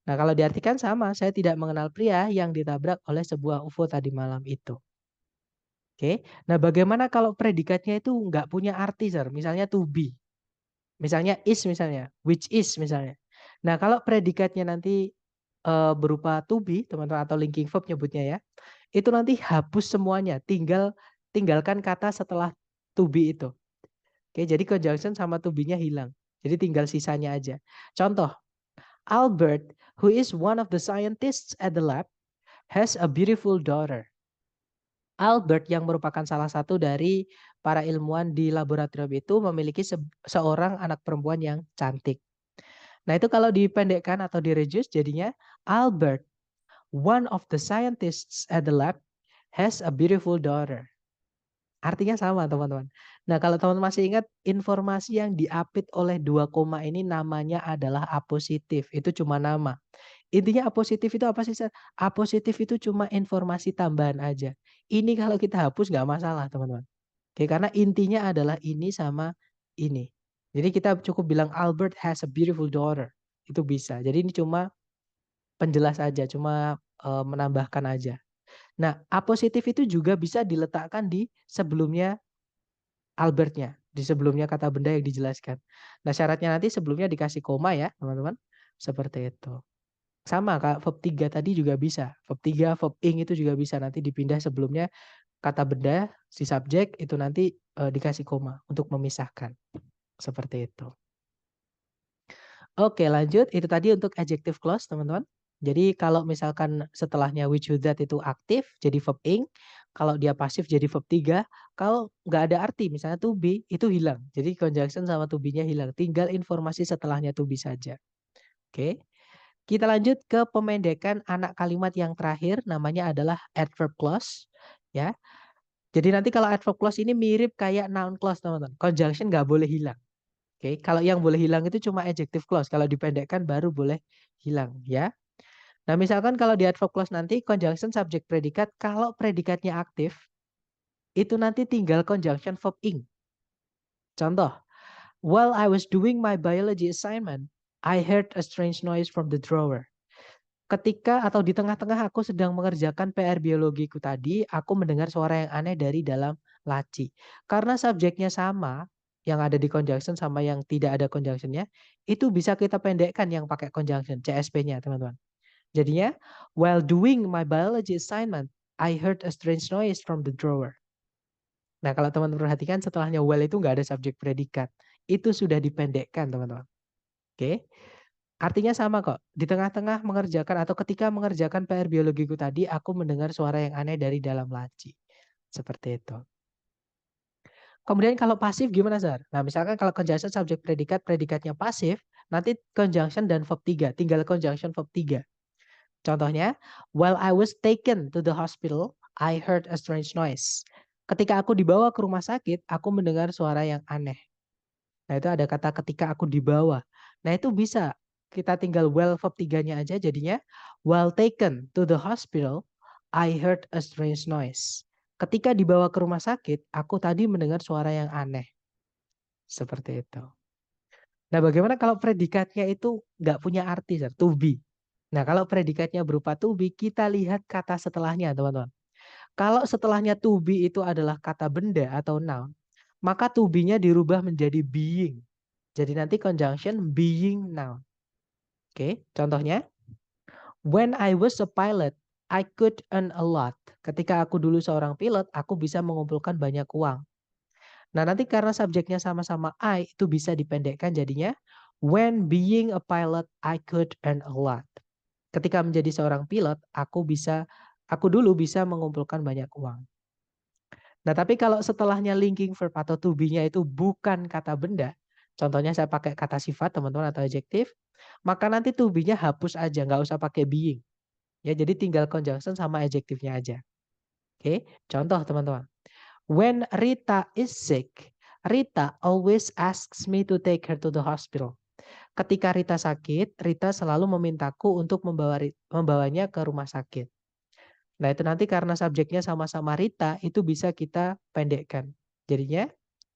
Nah, kalau diartikan sama, saya tidak mengenal pria yang ditabrak oleh sebuah UFO tadi malam itu. Oke. Nah, bagaimana kalau predikatnya itu nggak punya arti, Sir? Misalnya to be. Misalnya is misalnya, which is misalnya. Nah, kalau predikatnya nanti berupa to be, teman-teman, atau linking verb nyebutnya ya. Itu nanti hapus semuanya, tinggalkan kata setelah to be itu. Oke, jadi conjunction sama to be-nya hilang. Jadi tinggal sisanya aja. Contoh, Albert, who is one of the scientists at the lab, has a beautiful daughter. Albert yang merupakan salah satu dari para ilmuwan di laboratorium itu memiliki seorang anak perempuan yang cantik. Nah, itu kalau dipendekkan atau direduce jadinya Albert, one of the scientists at the lab, has a beautiful daughter. Artinya sama, teman-teman. Nah, kalau teman-teman masih ingat, informasi yang diapit oleh 2 koma ini namanya adalah apositif. Itu cuma nama. Intinya apositif itu apa sih, Sir? Apositif itu cuma informasi tambahan aja. Ini kalau kita hapus nggak masalah, teman-teman. Oke, karena intinya adalah ini sama ini. Jadi kita cukup bilang Albert has a beautiful daughter. Itu bisa. Jadi ini cuma penjelas aja, cuma menambahkan aja. Nah, apositif itu juga bisa diletakkan di sebelumnya Albertnya, di sebelumnya kata benda yang dijelaskan. Nah, syaratnya nanti sebelumnya dikasih koma ya, teman-teman. Seperti itu. Sama Kak, verb 3 tadi juga bisa. Verb 3, verb ing itu juga bisa nanti dipindah sebelumnya kata benda, si subjek itu nanti dikasih koma untuk memisahkan. Seperti itu. Oke, lanjut. Itu tadi untuk adjective clause, teman-teman. Jadi kalau misalkan setelahnya which who that itu aktif jadi verb ing, kalau dia pasif jadi verb 3, kalau nggak ada arti misalnya to be itu hilang. Jadi conjunction sama to be-nya hilang, tinggal informasi setelahnya to be saja. Oke. Kita lanjut ke pemendekan anak kalimat yang terakhir namanya adalah adverb clause ya. Jadi nanti kalau adverb clause ini mirip kayak noun clause, teman-teman. Conjunction nggak boleh hilang. Oke, kalau yang boleh hilang itu cuma adjective clause. Kalau dipendekkan baru boleh hilang ya. Nah, misalkan kalau di adverb clause nanti conjunction subject predikat, kalau predikatnya aktif itu nanti tinggal conjunction verb ing. Contoh, while I was doing my biology assignment, I heard a strange noise from the drawer. Ketika atau di tengah-tengah aku sedang mengerjakan PR biologiku tadi, aku mendengar suara yang aneh dari dalam laci. Karena subjeknya sama, yang ada di conjunction sama yang tidak ada conjunctionnya, itu bisa kita pendekkan yang pakai conjunction, CSP-nya, teman-teman. Jadinya, while doing my biology assignment, I heard a strange noise from the drawer. Nah, kalau teman-teman perhatikan setelahnya well itu nggak ada subjek predikat. Itu sudah dipendekkan, teman-teman. Oke. Artinya sama kok. Di tengah-tengah mengerjakan atau ketika mengerjakan PR biologiku tadi, aku mendengar suara yang aneh dari dalam laci. Seperti itu. Kemudian kalau pasif gimana, Zar? Nah, misalkan kalau conjunction subjek predikat, predikatnya pasif, nanti conjunction dan verb 3. Tinggal conjunction verb 3. Contohnya, while I was taken to the hospital, I heard a strange noise. Ketika aku dibawa ke rumah sakit, aku mendengar suara yang aneh. Nah, itu ada kata ketika aku dibawa. Nah, itu bisa. Kita tinggal well verb 3-nya aja jadinya. While taken to the hospital, I heard a strange noise. Ketika dibawa ke rumah sakit, aku tadi mendengar suara yang aneh. Seperti itu. Nah, bagaimana kalau predikatnya itu nggak punya arti, to be. Nah, kalau predikatnya berupa to be, kita lihat kata setelahnya, teman-teman. Kalau setelahnya to be itu adalah kata benda atau noun, maka to be-nya dirubah menjadi being. Jadi nanti conjunction being noun. Oke, contohnya. When I was a pilot, I could earn a lot. Ketika aku dulu seorang pilot, aku bisa mengumpulkan banyak uang. Nah, nanti karena subjeknya sama-sama I, itu bisa dipendekkan jadinya when being a pilot, I could earn a lot. Ketika menjadi seorang pilot, aku dulu bisa mengumpulkan banyak uang. Nah, tapi kalau setelahnya linking verb atau to be-nya itu bukan kata benda, contohnya saya pakai kata sifat teman-teman atau adjektif, maka nanti to be-nya hapus aja, nggak usah pakai being. Ya, jadi tinggal conjunction sama adjektifnya aja. Oke, contoh teman-teman. When Rita is sick, Rita always asks me to take her to the hospital. Ketika Rita sakit, Rita selalu memintaku untuk membawanya ke rumah sakit. Nah, itu nanti karena subjeknya sama-sama Rita, itu bisa kita pendekkan. Jadinya,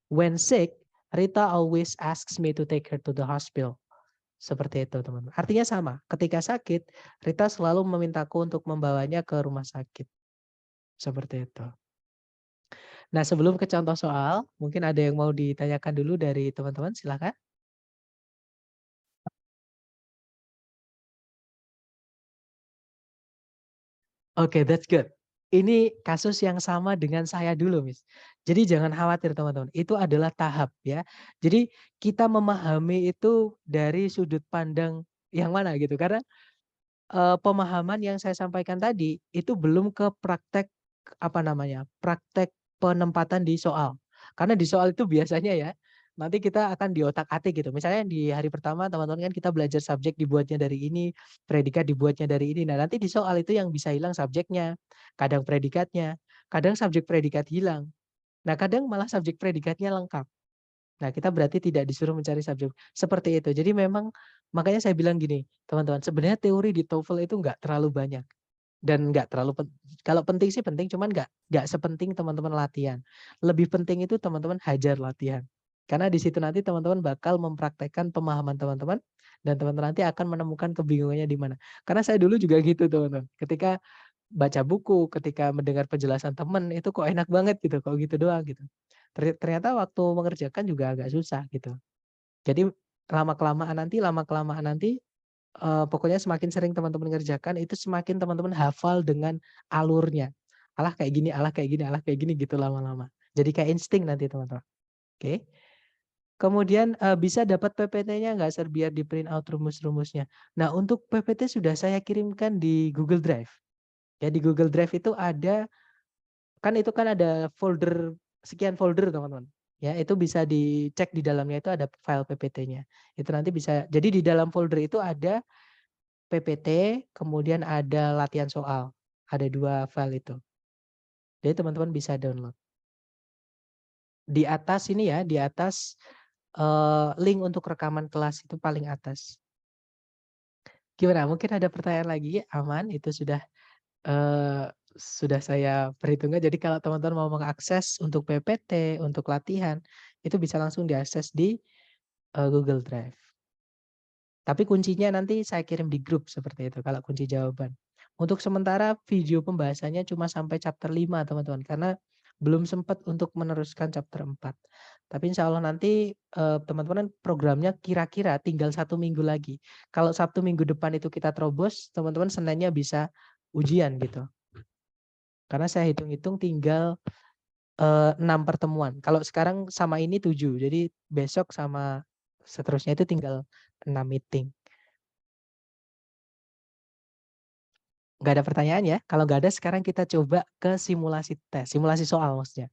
when sick, Rita always asks me to take her to the hospital. Seperti itu, teman-teman. Artinya sama. Ketika sakit, Rita selalu memintaku untuk membawanya ke rumah sakit. Seperti itu. Nah, sebelum ke contoh soal, mungkin ada yang mau ditanyakan dulu dari teman-teman, silakan. Oke, that's good. Ini kasus yang sama dengan saya dulu, Miss. Jadi jangan khawatir, teman-teman. Itu adalah tahap ya. Jadi kita memahami itu dari sudut pandang yang mana gitu. Karena pemahaman yang saya sampaikan tadi itu belum ke praktek apa namanya, praktek penempatan di soal. Karena di soal itu biasanya ya, nanti kita akan diotak-atik gitu. Misalnya di hari pertama teman-teman kan kita belajar subjek dibuatnya dari ini, predikat dibuatnya dari ini. Nah, nanti di soal itu yang bisa hilang subjeknya, kadang predikatnya, kadang subjek predikat hilang. Nah, kadang malah subjek predikatnya lengkap. Nah, kita berarti tidak disuruh mencari subjek. Seperti itu. Jadi memang makanya saya bilang gini, teman-teman, sebenarnya teori di TOEFL itu nggak terlalu banyak. Dan nggak terlalu kalau penting sih penting, cuman nggak sepenting teman-teman latihan. Lebih penting itu teman-teman hajar latihan. Karena di situ nanti teman-teman bakal mempraktekkan pemahaman teman-teman dan teman-teman nanti akan menemukan kebingungannya di mana. Karena saya dulu juga gitu, teman-teman. Ketika baca buku, ketika mendengar penjelasan teman, itu kok enak banget gitu, kok gitu doang gitu. Ternyata waktu mengerjakan juga agak susah gitu. Jadi lama-kelamaan nanti pokoknya semakin sering teman-teman ngerjakan itu semakin teman-teman hafal dengan alurnya. Alah kayak gini, alah kayak gini, alah kayak gini gitu lama-lama. Jadi kayak insting nanti teman-teman. Oke. Kemudian bisa dapat PPT-nya nggak Sir biar di print out rumus-rumusnya. Nah, untuk PPT sudah saya kirimkan di Google Drive. Ya, di Google Drive itu itu kan ada folder sekian folder teman-teman. Ya, itu bisa dicek di dalamnya itu ada file PPT-nya. Itu nanti bisa. Jadi di dalam folder itu ada PPT, kemudian ada latihan soal. Ada 2 file itu. Jadi teman-teman bisa download. Di atas ini ya, di atas link untuk rekaman kelas itu paling atas. Gimana? Mungkin ada pertanyaan lagi? Aman? Itu sudah saya perhitungkan. Jadi kalau teman-teman mau mengakses untuk PPT, untuk latihan, itu bisa langsung diakses di Google Drive. Tapi kuncinya nanti saya kirim di grup seperti itu kalau kunci jawaban. Untuk sementara video pembahasannya cuma sampai chapter 5 teman-teman karena belum sempat untuk meneruskan chapter 4. Tapi insya Allah nanti teman-teman programnya kira-kira tinggal 1 minggu lagi. Kalau Sabtu minggu depan itu kita terobos, teman-teman Seninnya bisa ujian gitu. Karena saya hitung-hitung tinggal 6 pertemuan. Kalau sekarang sama ini 7. Jadi besok sama seterusnya itu tinggal 6 meeting. Nggak ada pertanyaan ya? Kalau nggak ada sekarang kita coba ke simulasi tes. Simulasi soal maksudnya.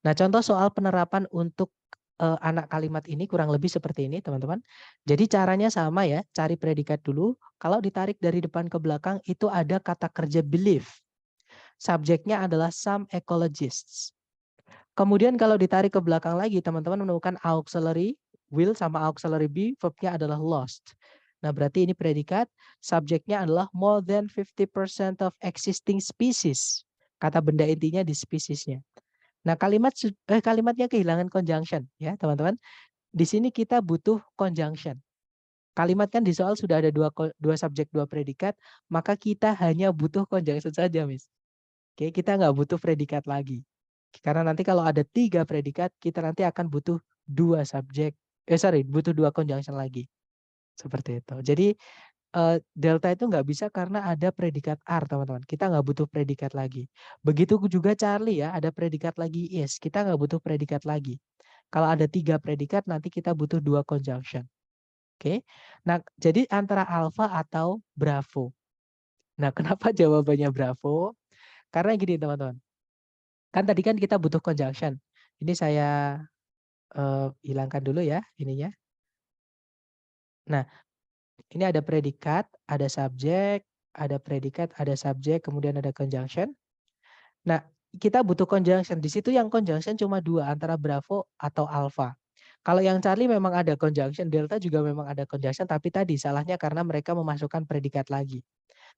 Nah, contoh soal penerapan untuk anak kalimat ini kurang lebih seperti ini, teman-teman. Jadi caranya sama ya, cari predikat dulu. Kalau ditarik dari depan ke belakang itu ada kata kerja believe. Subjeknya adalah some ecologists. Kemudian kalau ditarik ke belakang lagi, teman-teman menemukan auxiliary will sama auxiliary be, verbnya adalah lost. Nah, berarti ini predikat, subjeknya adalah more than 50% of existing species. Kata benda intinya di spesiesnya. Nah, kalimatnya kehilangan conjunction ya, teman-teman. Di sini kita butuh conjunction. Kalimat kan di soal sudah ada dua subjek, dua predikat, maka kita hanya butuh conjunction saja, Miss. Oke, kita nggak butuh predikat lagi. Karena nanti kalau ada 3 predikat, kita nanti akan butuh 2 subjek. Butuh 2 conjunction lagi. Seperti itu. Jadi delta itu nggak bisa karena ada predikat are, teman-teman. Kita nggak butuh predikat lagi. Begitu juga Charlie ya, ada predikat lagi is. Kita nggak butuh predikat lagi. Kalau ada 3 predikat, nanti kita butuh 2 conjunction. Oke. Nah, jadi antara alpha atau bravo. Nah, kenapa jawabannya bravo? Karena gini, teman-teman. Kan tadi kan kita butuh conjunction. Ini saya hilangkan dulu ya ininya. Nah, ini ada predikat, ada subjek, ada predikat, ada subjek, kemudian ada conjunction. Nah, kita butuh conjunction. Di situ yang conjunction cuma 2, antara bravo atau alpha. Kalau yang Charlie memang ada conjunction, delta juga memang ada conjunction, tapi tadi salahnya karena mereka memasukkan predikat lagi.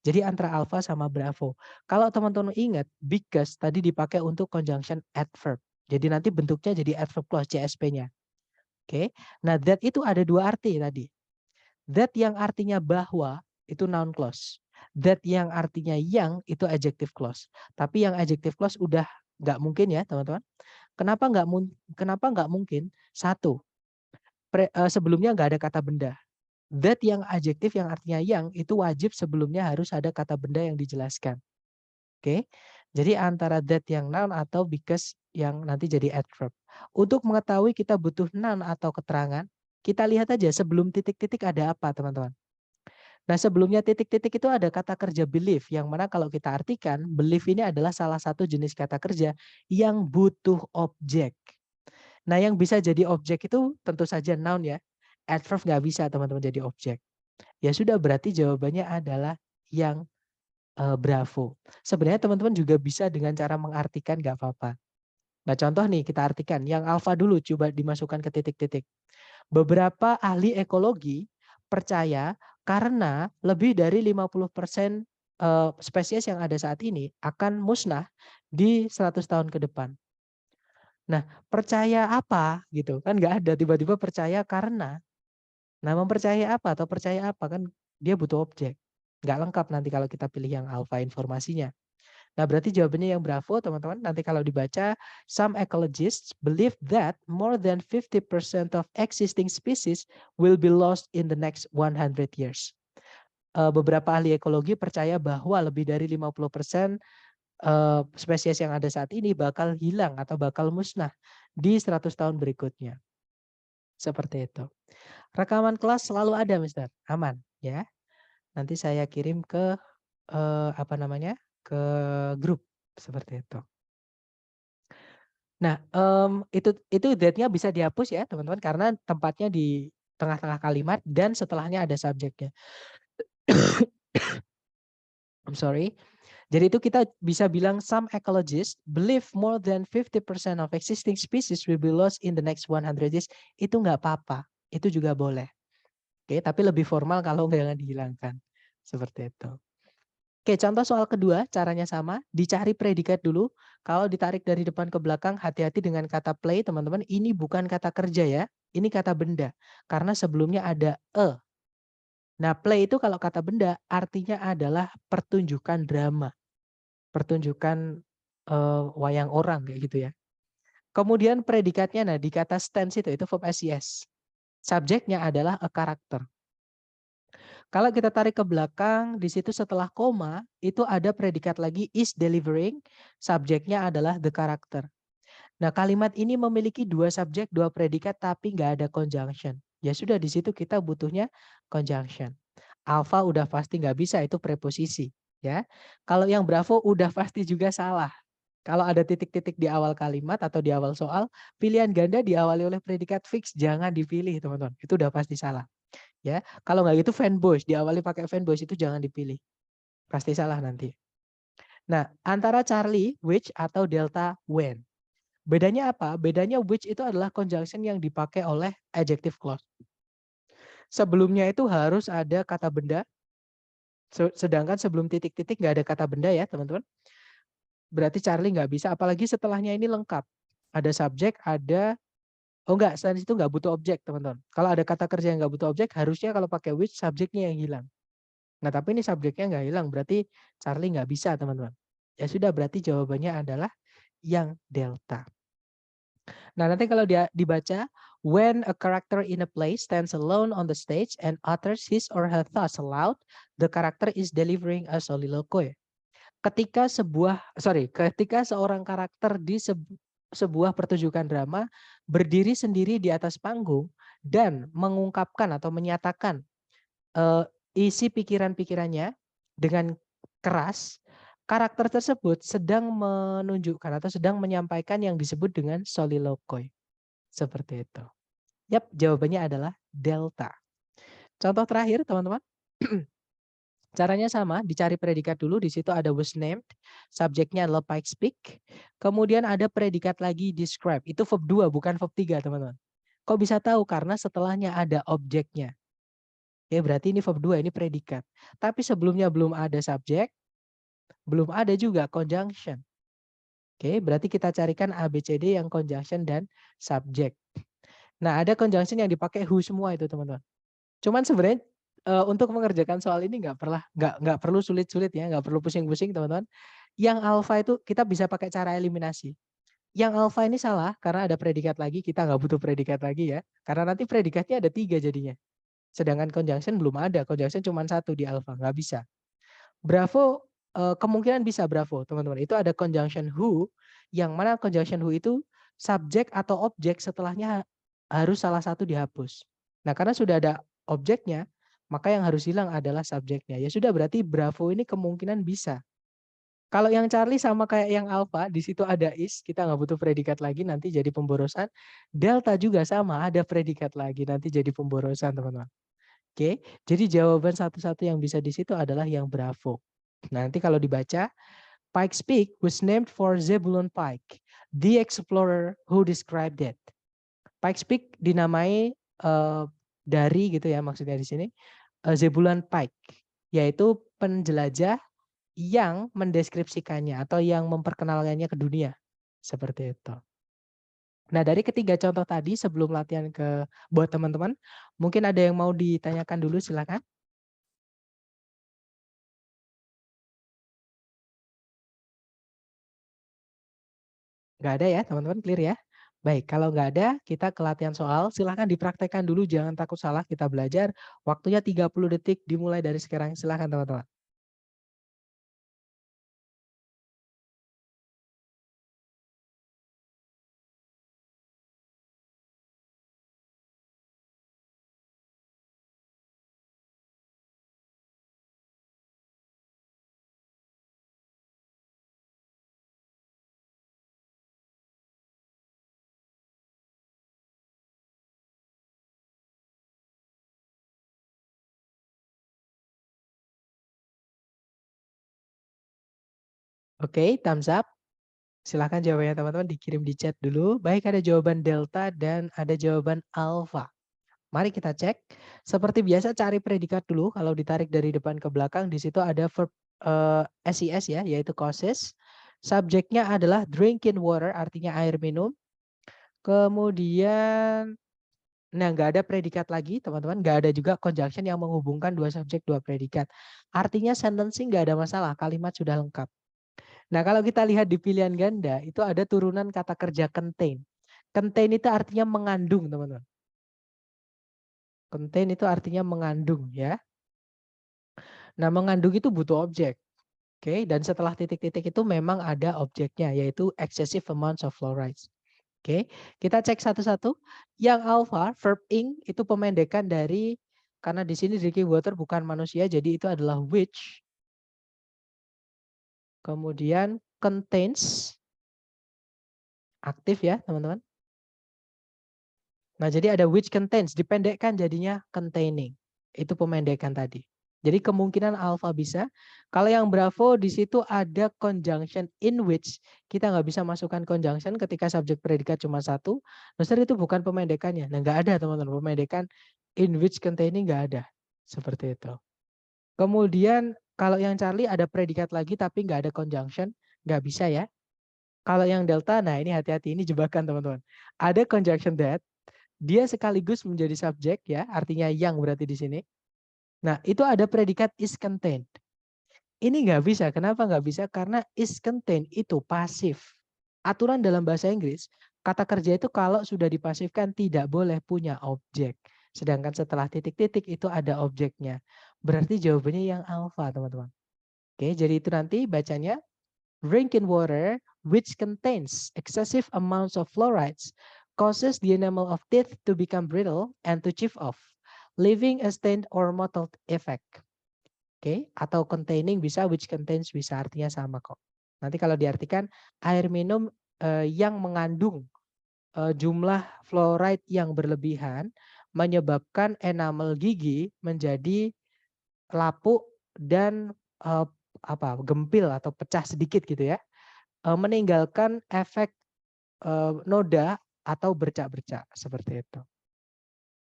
Jadi antara alpha sama bravo. Kalau teman-teman ingat, because tadi dipakai untuk conjunction adverb. Jadi nanti bentuknya jadi adverb clause CSP-nya. Oke. Nah, that itu ada 2 arti tadi. That yang artinya bahwa itu noun clause. That yang artinya yang itu adjective clause. Tapi yang adjective clause udah nggak mungkin ya, teman-teman. Kenapa nggak mungkin? Satu, sebelumnya nggak ada kata benda. That yang adjektif yang artinya yang itu wajib sebelumnya harus ada kata benda yang dijelaskan. Oke. Jadi antara that yang noun atau because yang nanti jadi adverb. Untuk mengetahui kita butuh noun atau keterangan, kita lihat aja sebelum titik-titik ada apa, teman-teman. Nah, sebelumnya titik-titik itu ada kata kerja believe, yang mana kalau kita artikan, believe ini adalah salah satu jenis kata kerja yang butuh objek. Nah, yang bisa jadi objek itu tentu saja noun ya. Adverb nggak bisa, teman-teman, jadi objek. Ya sudah, berarti jawabannya adalah yang bravo. Sebenarnya teman-teman juga bisa dengan cara mengartikan, nggak apa-apa. Nah, contoh nih kita artikan. Yang alfa dulu coba dimasukkan ke titik-titik. Beberapa ahli ekologi percaya karena lebih dari 50% spesies yang ada saat ini akan musnah di 100 tahun ke depan. Nah, percaya apa gitu kan, nggak ada tiba-tiba percaya karena. Nah, mempercayai apa atau percaya apa kan dia butuh objek. Nggak lengkap nanti kalau kita pilih yang alfa informasinya. Nah, berarti jawabannya yang bravo, teman-teman. Nanti kalau dibaca, some ecologists believe that more than 50% of existing species will be lost in the next 100 years. Beberapa ahli ekologi percaya bahwa lebih dari 50% spesies yang ada saat ini bakal hilang atau bakal musnah di 100 tahun berikutnya. Seperti itu. Rekaman kelas selalu ada, Mister. Aman ya. Nanti saya kirim ke ke grup seperti itu. Nah, itu that-nya bisa dihapus ya, teman-teman, karena tempatnya di tengah-tengah kalimat dan setelahnya ada subjeknya. I'm sorry. Jadi itu kita bisa bilang some ecologists believe more than 50% of existing species will be lost in the next 100 years. Itu nggak apa-apa. Itu juga boleh. Oke, tapi lebih formal kalau nggak dihilangkan. Seperti itu. Oke, contoh soal kedua, caranya sama. Dicari predikat dulu. Kalau ditarik dari depan ke belakang, hati-hati dengan kata play, teman-teman. Ini bukan kata kerja ya. Ini kata benda. Karena sebelumnya ada a. Nah, play itu kalau kata benda, artinya adalah pertunjukan drama. Pertunjukan wayang orang, kayak gitu ya. Kemudian predikatnya, nah di kata stance itu verb SES. Subjeknya adalah a character. Kalau kita tarik ke belakang, di situ setelah koma, itu ada predikat lagi is delivering, subjeknya adalah the character. Nah, kalimat ini memiliki dua subjek, dua predikat, tapi nggak ada conjunction. Ya sudah, di situ kita butuhnya conjunction. Alpha udah pasti nggak bisa, itu preposisi. Ya, kalau yang Bravo udah pasti juga salah. Kalau ada titik-titik di awal kalimat atau di awal soal, pilihan ganda diawali oleh predikat fix, jangan dipilih teman-teman. Itu udah pasti salah. Ya, kalau nggak gitu fanboys, diawali pakai fanboys itu jangan dipilih. Pasti salah nanti. Nah, antara Charlie, which atau delta, when. Bedanya apa? Bedanya which itu adalah conjunction yang dipakai oleh adjective clause. Sebelumnya itu harus ada kata benda, sedangkan sebelum titik-titik nggak ada kata benda ya teman-teman. Berarti Charlie nggak bisa, apalagi setelahnya ini lengkap. Ada subjek, ada oh enggak, selain itu nggak butuh objek teman-teman. Kalau ada kata kerja yang nggak butuh objek, harusnya kalau pakai which subjeknya yang hilang. Nah tapi ini subjeknya nggak hilang, berarti Charlie nggak bisa teman-teman. Ya sudah, berarti jawabannya adalah yang delta. Nah nanti kalau dia dibaca, when a character in a play stands alone on the stage and utters his or her thoughts aloud, the character is delivering a soliloquy. Ketika seorang karakter di sebuah pertunjukan drama berdiri sendiri di atas panggung dan mengungkapkan atau menyatakan isi pikiran-pikirannya dengan keras, karakter tersebut sedang menunjukkan atau sedang menyampaikan yang disebut dengan soliloquy. Seperti itu. Yap, jawabannya adalah delta. Contoh terakhir, teman-teman. Caranya sama, dicari predikat dulu, di situ ada was named, subjeknya adalah Pike speak, kemudian ada predikat lagi describe, itu verb 2 bukan verb 3 teman-teman. Kok bisa tahu? Karena setelahnya ada objeknya. Oke, berarti ini verb 2, ini predikat. Tapi sebelumnya belum ada subjek, belum ada juga conjunction. Oke, berarti kita carikan ABCD yang conjunction dan subjek. Nah, ada conjunction yang dipakai who semua itu teman-teman. Cuman sebenarnya untuk mengerjakan soal ini nggak perlu sulit-sulit ya, nggak perlu pusing-pusing teman-teman. Yang alfa itu kita bisa pakai cara eliminasi. Yang alfa ini salah karena ada predikat lagi, kita nggak butuh predikat lagi ya. Karena nanti predikatnya ada 3 jadinya. Sedangkan conjunction belum ada, conjunction cuma 1 di alfa, nggak bisa. Bravo kemungkinan bisa bravo teman-teman. Itu ada conjunction who, yang mana conjunction who itu subjek atau objek setelahnya harus salah satu dihapus. Nah karena sudah ada objeknya, maka yang harus hilang adalah subjeknya. Ya sudah, berarti bravo ini kemungkinan bisa. Kalau yang Charlie sama kayak yang alpha, di situ ada is, kita nggak butuh predikat lagi, nanti jadi pemborosan. Delta juga sama, ada predikat lagi, nanti jadi pemborosan teman-teman. Oke, jadi jawaban satu-satu yang bisa di situ adalah yang bravo. Nanti kalau dibaca, Pike's Peak was named for Zebulon Pike, the explorer who described it. Pike's Peak dinamai dari gitu ya maksudnya di sini Zebulon Pike, yaitu penjelajah yang mendeskripsikannya atau yang memperkenalkannya ke dunia. Seperti itu. Nah dari ketiga contoh tadi sebelum latihan buat teman-teman, mungkin ada yang mau ditanyakan dulu, silakan. Nggak ada ya teman-teman, clear ya? Baik, kalau nggak ada kita ke latihan soal, silahkan dipraktekkan dulu, jangan takut salah, kita belajar. Waktunya 30 detik dimulai dari sekarang, silahkan teman-teman. Oke, thumbs up. Silahkan jawabannya teman-teman dikirim di chat dulu. Baik, ada jawaban delta dan ada jawaban alpha. Mari kita cek. Seperti biasa cari predikat dulu. Kalau ditarik dari depan ke belakang, di situ ada verb SES ya, yaitu causes. Subjeknya adalah drinking water, artinya air minum. Kemudian, nah nggak ada predikat lagi teman-teman. Nggak ada juga conjunction yang menghubungkan dua subjek, dua predikat. Artinya sentencing nggak ada masalah, kalimat sudah lengkap. Nah kalau kita lihat di pilihan ganda, itu ada turunan kata kerja contain. Contain itu artinya mengandung teman-teman. Contain itu artinya mengandung ya. Nah, mengandung itu butuh objek. Oke, dan setelah titik-titik itu memang ada objeknya, yaitu excessive amounts of fluorides. Oke, kita cek satu-satu. Yang alpha, verb ing, itu pemendekan dari, karena di sini drinking water bukan manusia, jadi itu adalah which. Kemudian contains, aktif ya teman-teman. Nah, jadi ada which contains, dipendekkan jadinya containing. Itu pemendekan tadi. Jadi kemungkinan alpha bisa. Kalau yang bravo di situ ada conjunction in which. Kita nggak bisa masukkan conjunction ketika subjek predikat cuma satu. Maksudnya itu bukan pemendekannya. Nah, nggak ada teman-teman. Pemendekan in which containing nggak ada. Seperti itu. Kemudian kalau yang Charlie ada predikat lagi tapi nggak ada conjunction. Nggak bisa ya. Kalau yang delta, nah ini hati-hati. Ini jebakan teman-teman. Ada conjunction that. Dia sekaligus menjadi subjek ya, artinya yang berarti di sini. Nah, itu ada predikat is contained. Ini nggak bisa. Kenapa nggak bisa? Karena is contained itu pasif. Aturan dalam bahasa Inggris, kata kerja itu kalau sudah dipasifkan tidak boleh punya objek. Sedangkan setelah titik-titik itu ada objeknya. Berarti jawabannya yang alpha, teman-teman. Oke, jadi itu nanti bacanya. Drinking water which contains excessive amounts of fluorides causes the enamel of teeth to become brittle and to chip off, leaving a stained or mottled effect. Oke, atau containing bisa, which contains bisa, artinya sama kok. Nanti kalau diartikan air minum yang mengandung jumlah fluoride yang berlebihan menyebabkan enamel gigi menjadi lapuk dan gempil atau pecah sedikit gitu ya. Meninggalkan efek noda atau bercak-bercak seperti itu.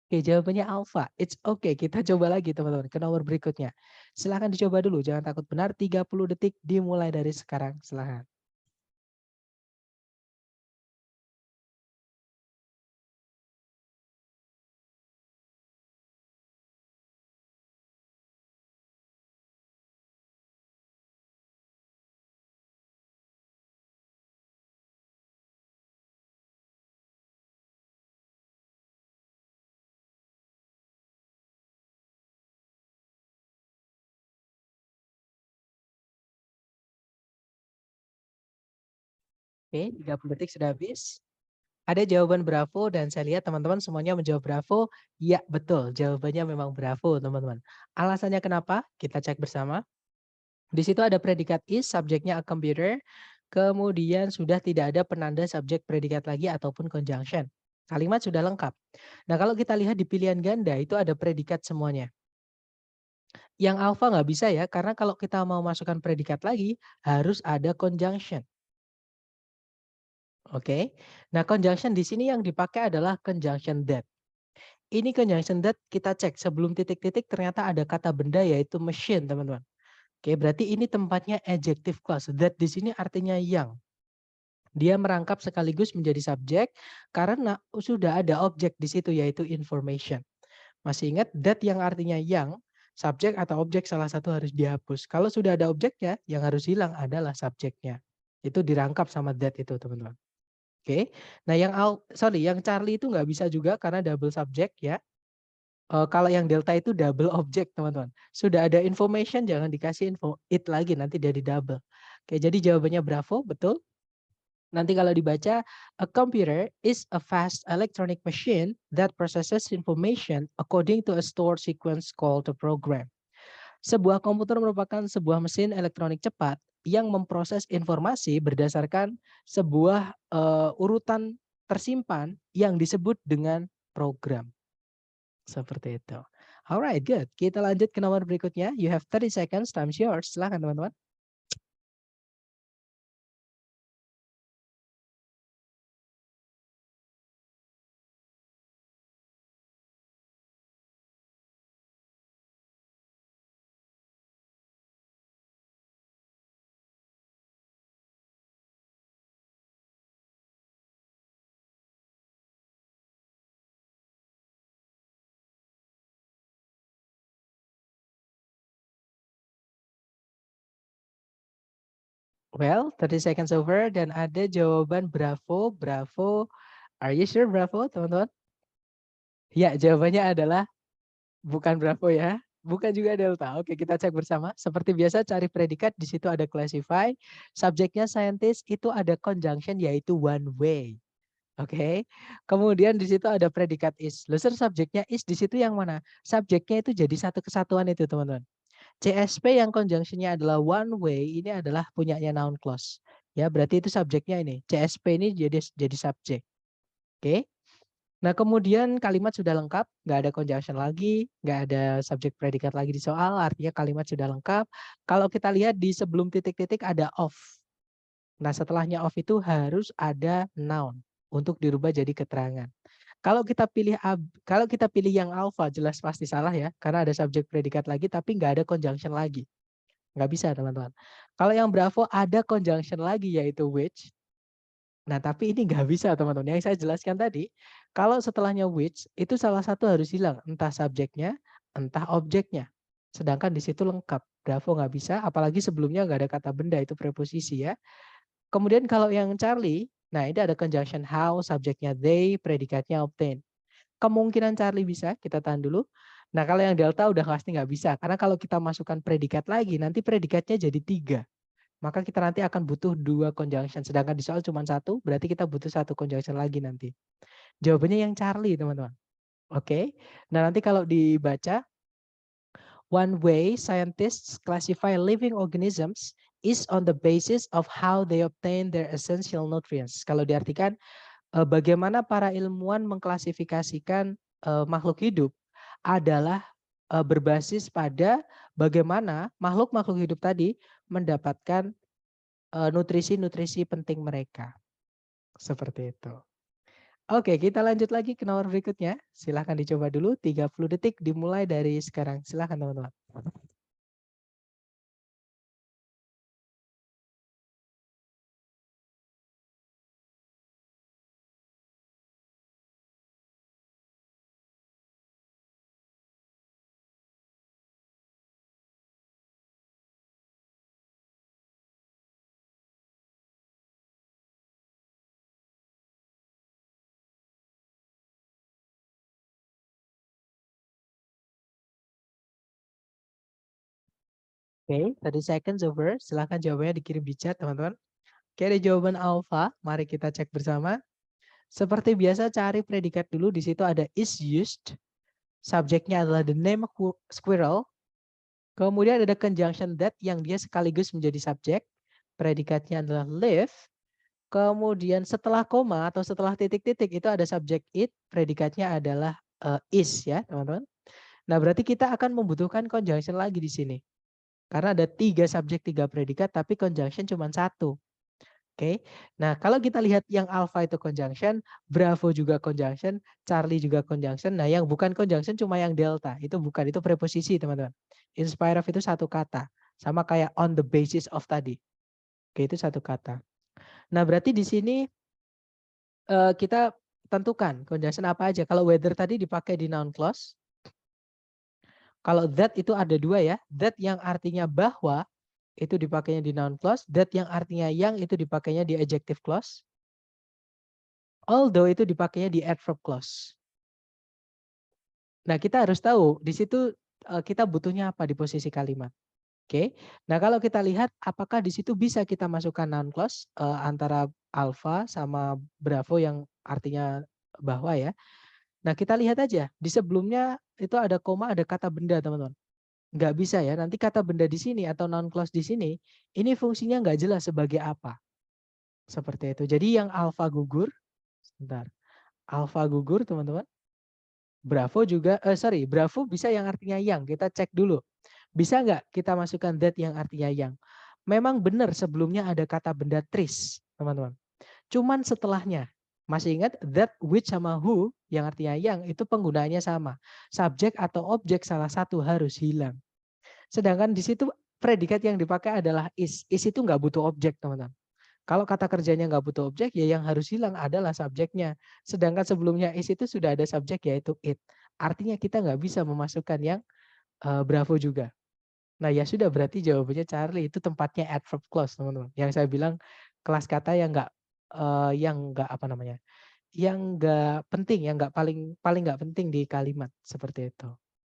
Oke, jawabannya alpha. It's okay. Kita coba lagi teman-teman ke nomor berikutnya. Silahkan dicoba dulu, jangan takut benar. 30 detik dimulai dari sekarang. Silahkan. Oke, 30 detik sudah habis. Ada jawaban bravo dan saya lihat teman-teman semuanya menjawab bravo. Ya, betul. Jawabannya memang bravo, teman-teman. Alasannya kenapa? Kita cek bersama. Di situ ada predikat is, subjeknya a computer. Kemudian sudah tidak ada penanda subjek predikat lagi ataupun conjunction. Kalimat sudah lengkap. Nah, kalau kita lihat di pilihan ganda itu ada predikat semuanya. Yang alpha nggak bisa ya, karena kalau kita mau masukkan predikat lagi harus ada conjunction. Oke. Nah, conjunction di sini yang dipakai adalah conjunction that. Ini conjunction that kita cek sebelum titik-titik ternyata ada kata benda yaitu machine, teman-teman. Oke, berarti ini tempatnya adjective clause. That di sini artinya yang. Dia merangkap sekaligus menjadi subjek karena sudah ada objek di situ yaitu information. Masih ingat that yang artinya yang, subjek atau objek salah satu harus dihapus. Kalau sudah ada objeknya, yang harus hilang adalah subjeknya. Itu dirangkap sama that itu, teman-teman. Oke. Nah, yang Charlie itu nggak bisa juga karena double subject ya. Kalau yang delta itu double object, teman-teman. Sudah ada information, jangan dikasih info it lagi, nanti jadi double. Oke, jadi jawabannya bravo, betul. Nanti kalau dibaca, a computer is a fast electronic machine that processes information according to a stored sequence called a program. Sebuah komputer merupakan sebuah mesin elektronik cepat yang memproses informasi berdasarkan sebuah urutan tersimpan yang disebut dengan program. Seperti itu. Alright, good. Kita lanjut ke nomor berikutnya. You have 30 seconds, time's yours. Silahkan teman-teman. Well, 30 seconds over dan ada jawaban bravo, bravo. Are you sure bravo, teman-teman? Ya, jawabannya adalah bukan bravo ya. Bukan juga delta. Oke, kita cek bersama. Seperti biasa cari predikat, di situ ada classify. Subjeknya scientist, itu ada conjunction yaitu one way. Oke. Kemudian di situ ada predikat is. Loser subjeknya is di situ yang mana? Subjeknya itu jadi satu kesatuan itu, teman-teman. CSP yang conjunctionnya adalah one way, ini adalah punyanya noun clause. Ya, berarti itu subjeknya ini. CSP ini jadi subjek. Oke. Nah, kemudian kalimat sudah lengkap, nggak ada conjunction lagi, nggak ada subjek predikat lagi di soal, artinya kalimat sudah lengkap. Kalau kita lihat di sebelum titik-titik ada of. Nah, setelahnya of itu harus ada noun untuk dirubah jadi keterangan. Kalau kita pilih yang alpha jelas pasti salah ya, karena ada subjek predikat lagi tapi nggak ada conjunction lagi. Nggak bisa, teman-teman. Kalau yang bravo ada conjunction lagi yaitu which. Nah, tapi ini nggak bisa, teman-teman. Yang saya jelaskan tadi, kalau setelahnya which, itu salah satu harus hilang. Entah subjeknya, entah objeknya. Sedangkan di situ lengkap. Bravo nggak bisa, apalagi sebelumnya nggak ada kata benda, itu preposisi ya. Kemudian kalau yang Charlie, nah ini ada conjunction how, subjeknya they, predikatnya obtain. Kemungkinan Charlie bisa, kita tahan dulu. Nah, kalau yang delta udah pasti nggak bisa. Karena kalau kita masukkan predikat lagi, nanti predikatnya jadi 3. Maka kita nanti akan butuh 2 conjunction. Sedangkan di soal cuma 1, berarti kita butuh 1 conjunction lagi nanti. Jawabannya yang Charlie, teman-teman. Oke. Nah, nanti kalau dibaca, one way scientists classify living organisms is on the basis of how they obtain their essential nutrients. Kalau diartikan, bagaimana para ilmuwan mengklasifikasikan makhluk hidup adalah berbasis pada bagaimana makhluk-makhluk hidup tadi mendapatkan nutrisi-nutrisi penting mereka. Seperti itu. Oke, kita lanjut lagi ke nomor berikutnya. Silahkan dicoba dulu, 30 detik dimulai dari sekarang. Silahkan teman-teman. Oke, 30 seconds over. Silahkan jawabannya dikirim di chat, teman-teman. Oke, ada jawaban alpha. Mari kita cek bersama. Seperti biasa, cari predikat dulu. Di situ ada is used. Subjeknya adalah the name squirrel. Kemudian ada conjunction that yang dia sekaligus menjadi subjek. Predikatnya adalah live. Kemudian setelah koma atau setelah titik-titik itu ada subjek it. Predikatnya adalah is ya, teman-teman. Nah, berarti kita akan membutuhkan conjunction lagi di sini. Karena ada 3 subjek, 3 predikat, tapi conjunction cuma 1. Oke. Nah, kalau kita lihat yang alpha itu conjunction, bravo juga conjunction, Charlie juga conjunction. Nah, yang bukan conjunction cuma yang delta. Itu bukan, itu preposisi, teman-teman. In spite of itu satu kata. Sama kayak on the basis of tadi. Oke, itu satu kata. Nah, berarti di sini kita tentukan conjunction apa aja. Kalau whether tadi dipakai di noun clause. Kalau that itu ada 2 ya. That yang artinya bahwa itu dipakainya di noun clause. That yang artinya yang itu dipakainya di adjective clause. Although itu dipakainya di adverb clause. Nah, kita harus tahu di situ kita butuhnya apa di posisi kalimat. Oke. Nah, kalau kita lihat apakah di situ bisa kita masukkan noun clause antara alpha sama bravo yang artinya bahwa ya. Nah, kita lihat aja di sebelumnya itu ada koma, ada kata benda, teman-teman. Nggak bisa ya. Nanti kata benda di sini atau noun clause di sini, ini fungsinya nggak jelas sebagai apa. Seperti itu. Jadi yang alpha gugur, sebentar. Alpha gugur, teman-teman. Bravo juga, bravo bisa yang artinya yang. Kita cek dulu. Bisa nggak kita masukkan that yang artinya yang? Memang benar sebelumnya ada kata benda tris, teman-teman. Cuman setelahnya, masih ingat that, which, sama who yang artinya yang itu penggunaannya sama. Subjek atau objek salah satu harus hilang. Sedangkan di situ predikat yang dipakai adalah is. Is itu nggak butuh objek, teman-teman. Kalau kata kerjanya nggak butuh objek, ya yang harus hilang adalah subjeknya. Sedangkan sebelumnya is itu sudah ada subjek yaitu it. Artinya kita nggak bisa memasukkan yang bravo juga. Nah ya sudah, berarti jawabannya Charlie itu tempatnya adverb clause, teman-teman. Yang saya bilang kelas kata yang nggak apa namanya, yang nggak penting, yang nggak paling nggak penting di kalimat seperti itu.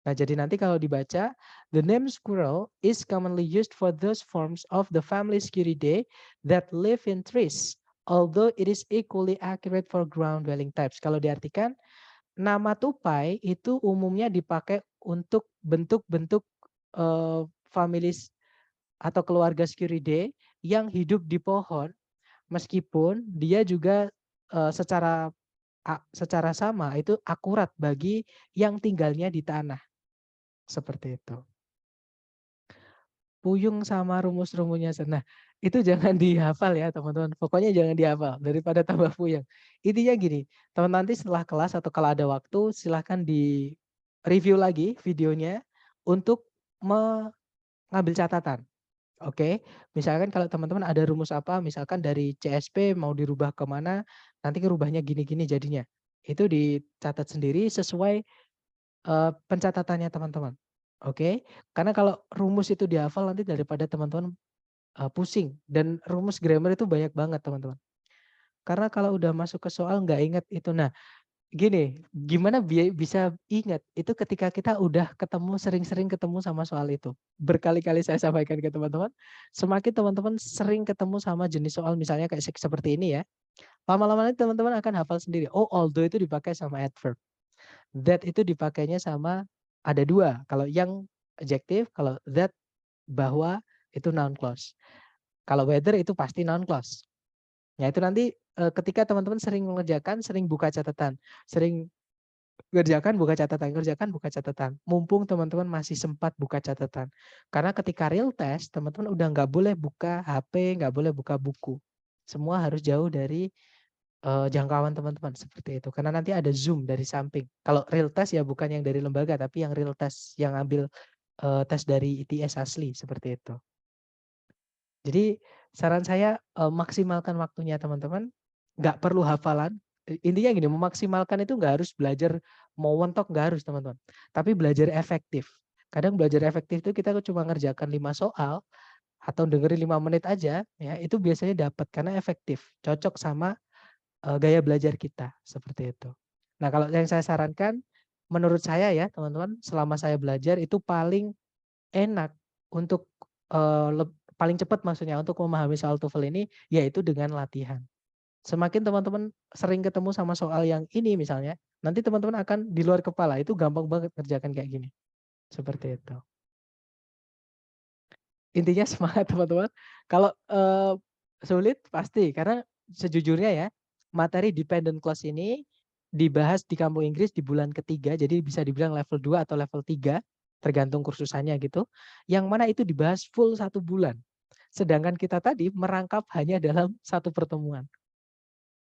Nah, jadi nanti kalau dibaca, the name squirrel is commonly used for those forms of the family Sciuridae that live in trees, although it is equally accurate for ground dwelling types. Kalau diartikan, nama tupai itu umumnya dipakai untuk bentuk-bentuk families atau keluarga Sciuridae yang hidup di pohon, meskipun dia juga secara sama itu akurat bagi yang tinggalnya di tanah. Seperti itu. Puyung sama rumus-rumusnya. Nah, itu jangan dihafal ya teman-teman. Pokoknya jangan dihafal daripada tambah puyeng. Intinya gini, teman nanti setelah kelas atau kalau ada waktu silahkan di review lagi videonya untuk mengambil catatan. Oke, misalkan kalau teman-teman ada rumus apa, misalkan dari CSP mau dirubah kemana, nanti rubahnya gini-gini jadinya. Itu dicatat sendiri sesuai pencatatannya teman-teman. Oke, karena kalau rumus itu dihafal nanti daripada teman-teman pusing dan rumus grammar itu banyak banget teman-teman. Karena kalau udah masuk ke soal nggak ingat itu. Nah, gini, gimana bisa ingat itu ketika kita udah sering-sering ketemu sama soal itu. Berkali-kali saya sampaikan ke teman-teman, semakin teman-teman sering ketemu sama jenis soal misalnya kayak seperti ini ya. Lama-lama nanti teman-teman akan hafal sendiri. Oh, although itu dipakai sama adverb. That itu dipakainya sama ada dua. Kalau yang adjective, kalau that bahwa itu noun clause. Kalau whether itu pasti noun clause. Ya itu nanti ketika teman-teman sering mengerjakan, sering buka catatan, sering kerjakan buka catatan. Mumpung teman-teman masih sempat buka catatan. Karena ketika real test, teman-teman udah nggak boleh buka HP, nggak boleh buka buku. Semua harus jauh dari jangkauan teman-teman seperti itu. Karena nanti ada zoom dari samping. Kalau real test ya bukan yang dari lembaga, tapi yang real test yang ambil tes dari ITS asli seperti itu. Jadi saran saya maksimalkan waktunya teman-teman. Nggak perlu hafalan. Intinya gini, memaksimalkan itu nggak harus belajar mau mentok, nggak harus teman-teman. Tapi belajar efektif. Kadang belajar efektif itu kita cuma ngerjakan 5 soal atau dengerin 5 menit aja, ya itu biasanya dapat karena efektif, cocok sama gaya belajar kita seperti itu. Nah, kalau yang saya sarankan, menurut saya ya teman-teman, selama saya belajar itu paling enak untuk paling cepat maksudnya untuk memahami soal TOEFL ini yaitu dengan latihan. Semakin teman-teman sering ketemu sama soal yang ini misalnya, nanti teman-teman akan di luar kepala itu gampang banget kerjakan kayak gini. Seperti itu. Intinya semangat teman-teman. Kalau sulit pasti karena sejujurnya ya materi dependent clause ini dibahas di kampung Inggris di bulan ketiga, jadi bisa dibilang level 2 atau level 3 tergantung kursusannya gitu. Yang mana itu dibahas full 1 bulan. Sedangkan kita tadi merangkap hanya dalam 1 pertemuan.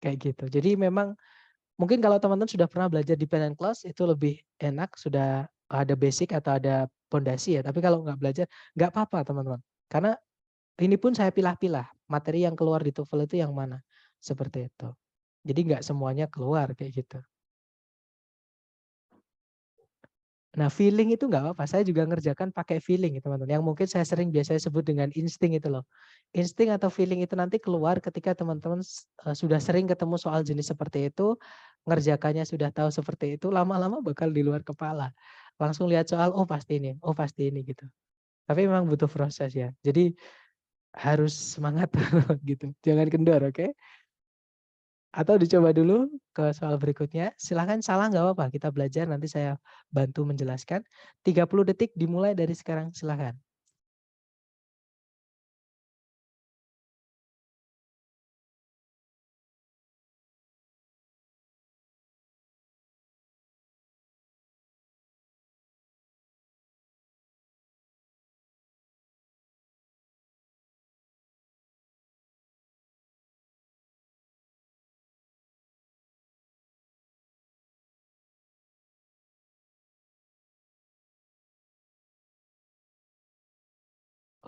Kayak gitu. Jadi memang mungkin kalau teman-teman sudah pernah belajar dependent clause itu lebih enak, sudah ada basic atau ada pondasi ya. Tapi kalau nggak belajar, nggak apa-apa teman-teman. Karena ini pun saya pilah-pilah, materi yang keluar di TOEFL itu yang mana, seperti itu. Jadi nggak semuanya keluar kayak gitu. Nah feeling itu nggak apa-apa, saya juga ngerjakan pakai feeling teman-teman. Yang mungkin saya sering biasanya sebut dengan insting itu loh. Insting atau feeling itu nanti keluar ketika teman-teman sudah sering ketemu soal jenis seperti itu, ngerjakannya sudah tahu seperti itu, lama-lama bakal di luar kepala. Langsung lihat soal, oh pasti ini gitu. Tapi memang butuh proses ya. Jadi harus semangat gitu. Jangan kendor, oke? Atau dicoba dulu ke soal berikutnya. Silahkan salah nggak apa-apa, kita belajar nanti saya bantu menjelaskan. 30 detik dimulai dari sekarang, silahkan.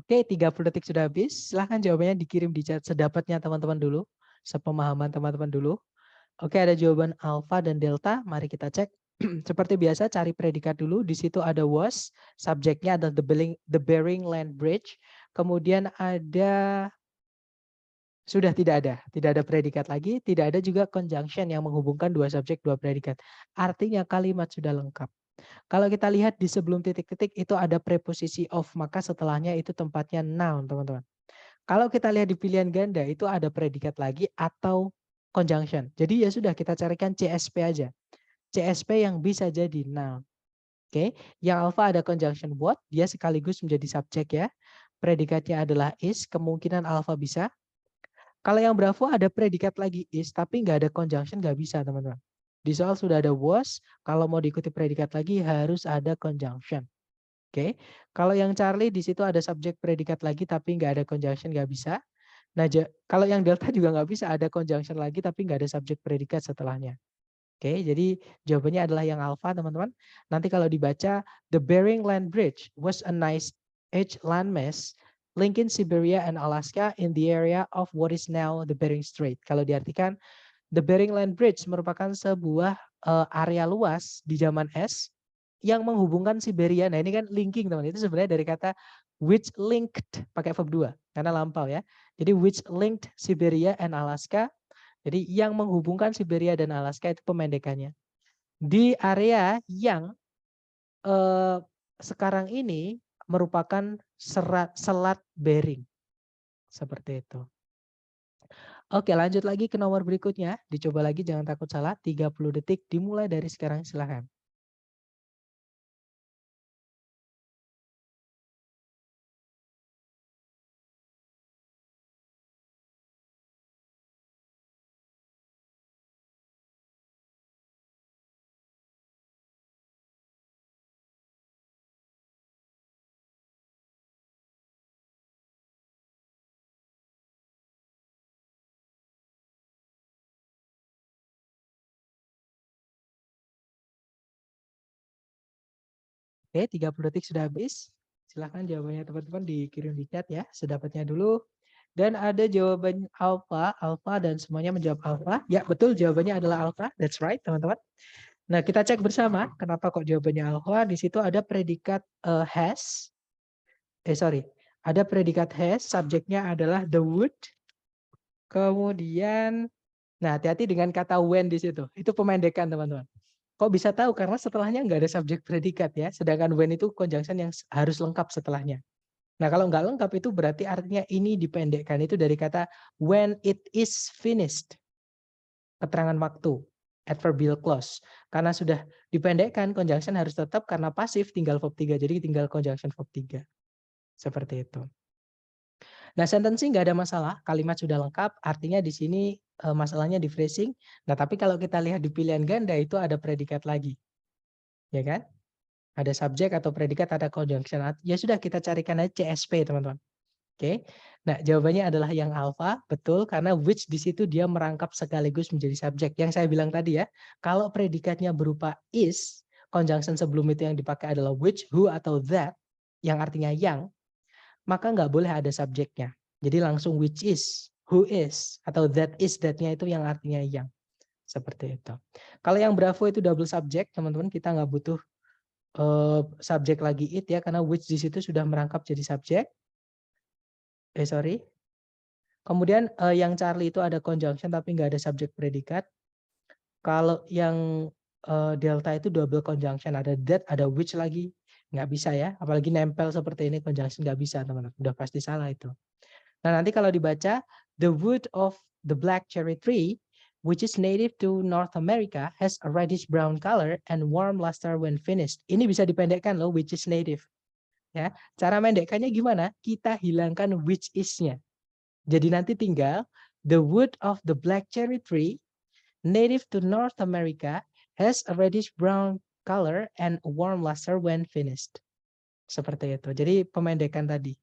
Oke, 30 detik sudah habis. Silahkan jawabannya dikirim di chat sedapatnya teman-teman dulu. Sepemahaman teman-teman dulu. Oke, ada jawaban alfa dan delta. Mari kita cek. Seperti biasa cari predikat dulu. Di situ ada was, subjeknya adalah the Bering Land Bridge. Kemudian ada sudah tidak ada predikat lagi, tidak ada juga conjunction yang menghubungkan dua subjek, dua predikat. Artinya kalimat sudah lengkap. Kalau kita lihat di sebelum titik-titik itu ada preposisi of, maka setelahnya itu tempatnya noun, teman-teman. Kalau kita lihat di pilihan ganda itu ada predikat lagi atau conjunction. Jadi ya sudah kita carikan CSP aja. CSP yang bisa jadi noun. Oke, yang alpha ada conjunction what, dia sekaligus menjadi subjek ya. Predikatnya adalah is, kemungkinan alpha bisa. Kalau yang bravo ada predikat lagi is, tapi nggak ada conjunction, nggak bisa teman-teman. Di soal sudah ada was, kalau mau diikuti predikat lagi harus ada conjunction. Oke, kalau yang Charlie di situ ada subjek predikat lagi tapi nggak ada conjunction, nggak bisa. Nah, kalau yang delta juga nggak bisa ada conjunction lagi tapi nggak ada subjek predikat setelahnya. Oke, jadi jawabannya adalah yang alpha, teman-teman. Nanti kalau dibaca, the Bering Land Bridge was a nice edge landmass linking Siberia and Alaska in the area of what is now the Bering Strait. Kalau diartikan, the Bering Land Bridge merupakan sebuah area luas di zaman es yang menghubungkan Siberia. Nah, ini kan linking, teman. Itu sebenarnya dari kata which linked pakai verb 2 karena lampau ya. Jadi which linked Siberia and Alaska. Jadi yang menghubungkan Siberia dan Alaska itu pemendekannya. Di area yang sekarang ini merupakan selat Bering. Seperti itu. Oke, lanjut lagi ke nomor berikutnya. Dicoba lagi, jangan takut salah. 30 detik dimulai dari sekarang, silahkan. Oke, 30 detik sudah habis. Silahkan jawabannya teman-teman dikirim di chat ya, sedapatnya dulu. Dan ada jawaban alpha, alpha dan semuanya menjawab alpha. Ya, betul jawabannya adalah alpha. That's right, teman-teman. Nah, kita cek bersama kenapa kok jawabannya alpha. Di situ ada predikat has. Ada predikat has, subjeknya adalah the wood. Kemudian, nah hati-hati dengan kata when di situ. Itu pemendekan, teman-teman. Kok bisa tahu? Karena setelahnya nggak ada subjek predikat ya. Sedangkan when itu conjunction yang harus lengkap setelahnya. Nah, kalau nggak lengkap itu berarti artinya ini dipendekkan. Itu dari kata when it is finished. Keterangan waktu. Adverbial clause. Karena sudah dipendekkan, conjunction harus tetap karena pasif tinggal verb 3. Jadi tinggal conjunction verb 3. Seperti itu. Nah, sentencing nggak ada masalah. Kalimat sudah lengkap. Artinya di sini masalahnya di phrasing. Nah, tapi kalau kita lihat di pilihan ganda itu ada predikat lagi. Ya kan? Ada subjek atau predikat, ada conjunction. Ya sudah, kita carikan aja CSP, teman-teman. Oke. Nah, jawabannya adalah yang alpha, betul, karena which di situ dia merangkap sekaligus menjadi subjek. Yang saya bilang tadi ya, kalau predikatnya berupa is, conjunction sebelum itu yang dipakai adalah which, who, atau that, yang artinya yang, maka nggak boleh ada subjeknya. Jadi langsung which is, who is, atau that is, that-nya itu yang artinya yang. Seperti itu. Kalau yang bravo itu double subject, teman-teman, kita nggak butuh subjek lagi it ya, karena which di situ sudah merangkap jadi subjek. Kemudian yang Charlie itu ada conjunction tapi nggak ada subjek predikat. Kalau yang delta itu double conjunction, ada that, ada which lagi, nggak bisa ya. Apalagi nempel seperti ini conjunction nggak bisa, teman-teman. Udah pasti salah itu. Nah, nanti kalau dibaca the wood of the black cherry tree which is native to North America has a reddish brown color and warm luster when finished. Ini bisa dipendekkan loh, which is native. Ya, cara mendekkannya gimana? Kita hilangkan which is-nya. Jadi nanti tinggal the wood of the black cherry tree native to North America has a reddish brown color and warm luster when finished. Seperti itu. Jadi pemendekan tadi.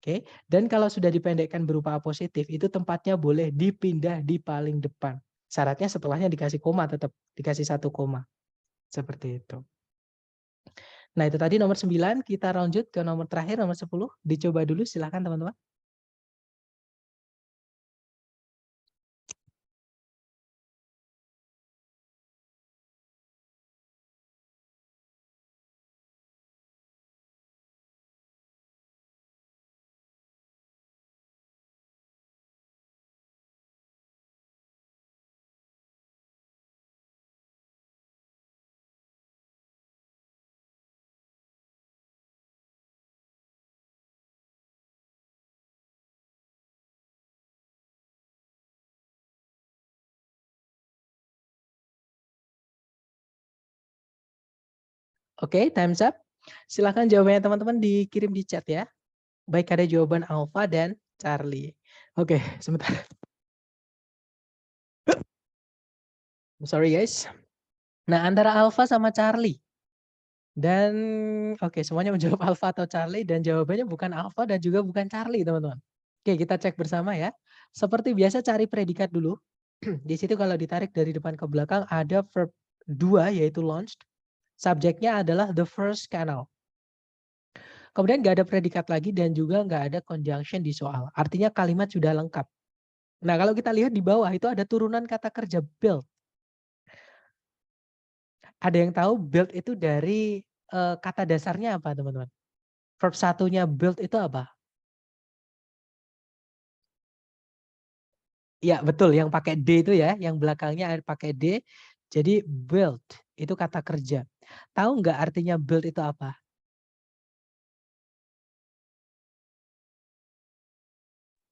Oke. Dan kalau sudah dipendekkan berupa positif, itu tempatnya boleh dipindah di paling depan. Syaratnya setelahnya dikasih koma, tetap dikasih 1 koma. Seperti itu. Nah, itu tadi nomor 9, kita lanjut ke nomor terakhir, nomor 10. Dicoba dulu, silahkan teman-teman. Oke, time's up. Silahkan jawabannya teman-teman dikirim di chat ya. Baik, ada jawaban Alpha dan Charlie. Oke, sebentar. Sorry guys. Nah, antara Alpha sama Charlie. Dan oke, semuanya menjawab Alpha atau Charlie dan jawabannya bukan Alpha dan juga bukan Charlie, teman-teman. Oke, kita cek bersama ya. Seperti biasa cari predikat dulu. Di situ kalau ditarik dari depan ke belakang ada verb 2 yaitu launched. Subjeknya adalah the first canal. Kemudian nggak ada predikat lagi dan juga nggak ada conjunction di soal. Artinya kalimat sudah lengkap. Nah, kalau kita lihat di bawah itu ada turunan kata kerja build. Ada yang tahu build itu dari kata dasarnya apa, teman-teman? Verb satunya build itu apa? Ya, betul. Yang pakai D itu ya, yang belakangnya pakai D. Jadi build itu kata kerja. Tahu nggak artinya build itu apa?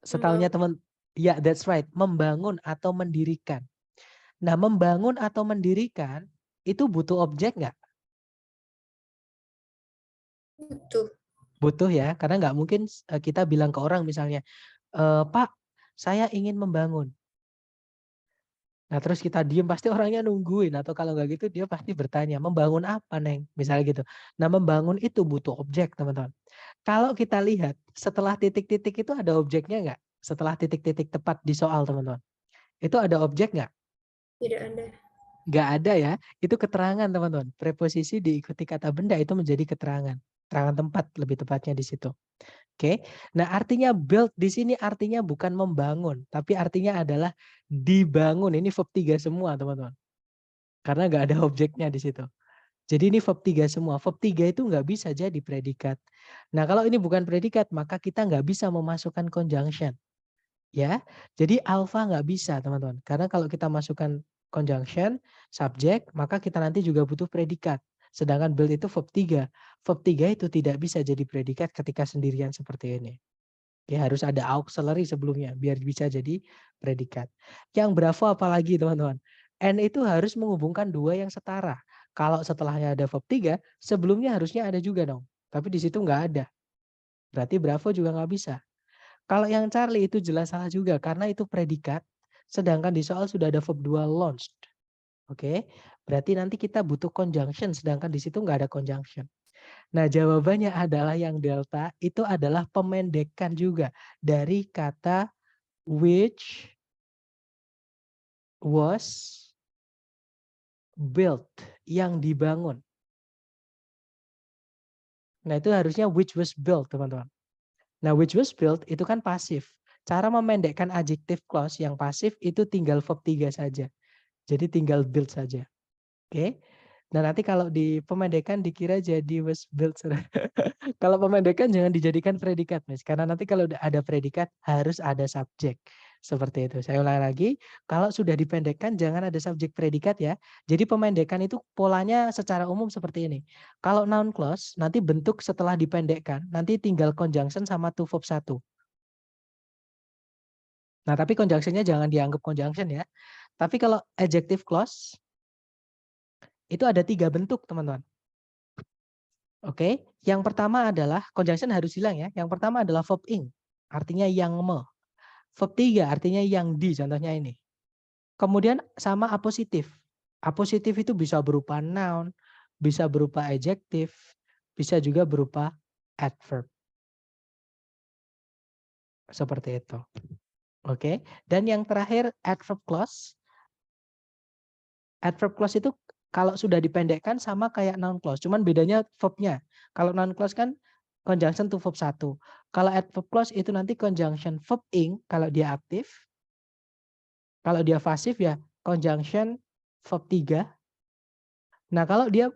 Setahunya teman, ya that's right. Membangun atau mendirikan. Nah, membangun atau mendirikan itu butuh objek nggak? Butuh. Butuh ya, karena nggak mungkin kita bilang ke orang misalnya, Pak, saya ingin membangun. Nah, terus kita diem pasti orangnya nungguin atau kalau nggak gitu dia pasti bertanya, membangun apa, Neng? Misalnya gitu. Nah, membangun itu butuh objek, teman-teman. Kalau kita lihat setelah titik-titik itu ada objeknya nggak? Setelah titik-titik tepat di soal, teman-teman. Itu ada objek nggak? Tidak ada. Nggak ada ya. Itu keterangan, teman-teman. Preposisi diikuti kata benda itu menjadi keterangan. Keterangan tempat lebih tepatnya di situ. Oke. Nah, artinya build di sini artinya bukan membangun, tapi artinya adalah dibangun. Ini verb 3 semua, teman-teman. Karena nggak ada objeknya di situ. Jadi ini verb 3 semua. Verb 3 itu nggak bisa jadi predikat. Nah, kalau ini bukan predikat, maka kita nggak bisa memasukkan conjunction. Ya, jadi alpha nggak bisa, teman-teman. Karena kalau kita masukkan conjunction, subjek, maka kita nanti juga butuh predikat. Sedangkan build itu verb 3. Verb 3 itu tidak bisa jadi predikat ketika sendirian seperti ini. Ya, harus ada auxiliary sebelumnya biar bisa jadi predikat. Yang bravo apalagi, teman-teman? And itu harus menghubungkan dua yang setara. Kalau setelahnya ada verb 3, sebelumnya harusnya ada juga dong. Tapi di situ nggak ada. Berarti bravo juga nggak bisa. Kalau yang Charlie itu jelas salah juga karena itu predikat. Sedangkan di soal sudah ada verb 2 launched. Oke. Berarti nanti kita butuh conjunction sedangkan di situ nggak ada conjunction. Nah, jawabannya adalah yang delta itu adalah pemendekan juga dari kata which was built, yang dibangun. Nah, itu harusnya which was built, teman-teman. Nah, which was built itu kan pasif. Cara memendekkan adjective clause yang pasif itu tinggal verb 3 saja. Jadi tinggal build saja. Oke. Nah, nanti kalau di pemendekan dikira jadi was built. Kalau pemendekan jangan dijadikan predikat, Mas. Karena nanti kalau ada predikat harus ada subjek. Seperti itu. Saya ulang lagi, kalau sudah dipendekkan jangan ada subjek predikat ya. Jadi pemendekan itu polanya secara umum seperti ini. Kalau noun clause nanti bentuk setelah dipendekkan, nanti tinggal conjunction sama to verb 1. Nah, tapi conjunctionnya jangan dianggap conjunction ya. Tapi kalau adjective clause itu ada 3 bentuk, teman-teman. Oke, yang pertama adalah conjunction harus hilang ya. Yang pertama adalah verb ing, artinya yang me. Verb 3 artinya yang di, contohnya ini. Kemudian sama apositif. Apositif itu bisa berupa noun, bisa berupa adjective, bisa juga berupa adverb. Seperti itu. Oke, dan yang terakhir adverb clause. Adverb clause itu kalau sudah dipendekkan sama kayak noun clause, cuman bedanya verbnya. Kalau noun clause kan conjunction to verb 1. Kalau adverb clause itu nanti conjunction verb ing kalau dia aktif. Kalau dia pasif ya conjunction verb 3. Nah, kalau dia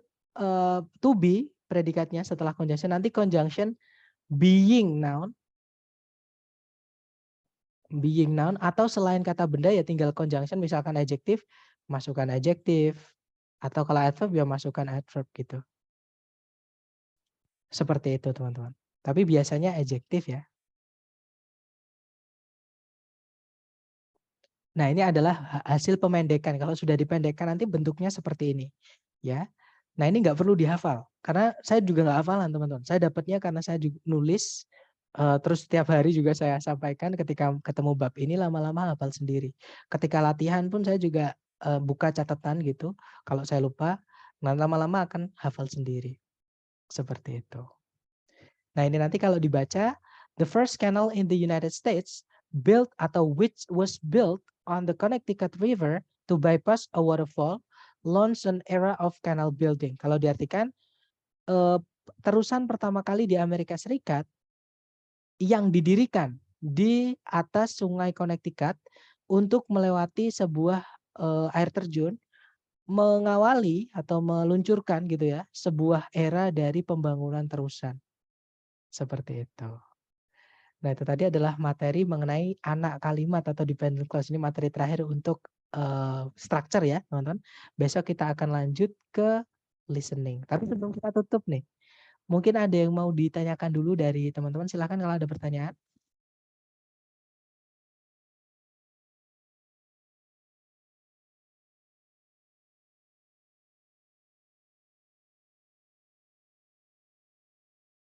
to be predikatnya setelah conjunction nanti conjunction being noun atau selain kata benda ya tinggal conjunction misalkan adjective masukkan adjective atau kalau adverb ya masukkan adverb gitu. Seperti itu, teman-teman. Tapi biasanya adjektif ya. Nah, ini adalah hasil pemendekan. Kalau sudah dipendekkan nanti bentuknya seperti ini. Ya. Nah, ini nggak perlu dihafal. Karena saya juga nggak hafalan teman-teman. Saya dapatnya karena saya juga nulis, terus setiap hari juga saya sampaikan ketika ketemu bab ini lama-lama hafal sendiri. Ketika latihan pun saya juga buka catatan gitu. Kalau saya lupa, nah lama-lama akan hafal sendiri. Seperti itu. Nah ini nanti kalau dibaca, the first canal in the United States built atau which was built on the Connecticut River to bypass a waterfall launched an era of canal building. Kalau diartikan, terusan pertama kali di Amerika Serikat yang didirikan di atas Sungai Connecticut untuk melewati sebuah air terjun, mengawali atau meluncurkan gitu ya sebuah era dari pembangunan terusan. Seperti itu. Nah itu tadi adalah materi mengenai anak kalimat atau dependent clause. Ini materi terakhir untuk structure ya teman-teman. Besok kita akan lanjut ke listening. Tapi sebelum kita tutup nih, mungkin ada yang mau ditanyakan dulu dari teman-teman. Silakan kalau ada pertanyaan.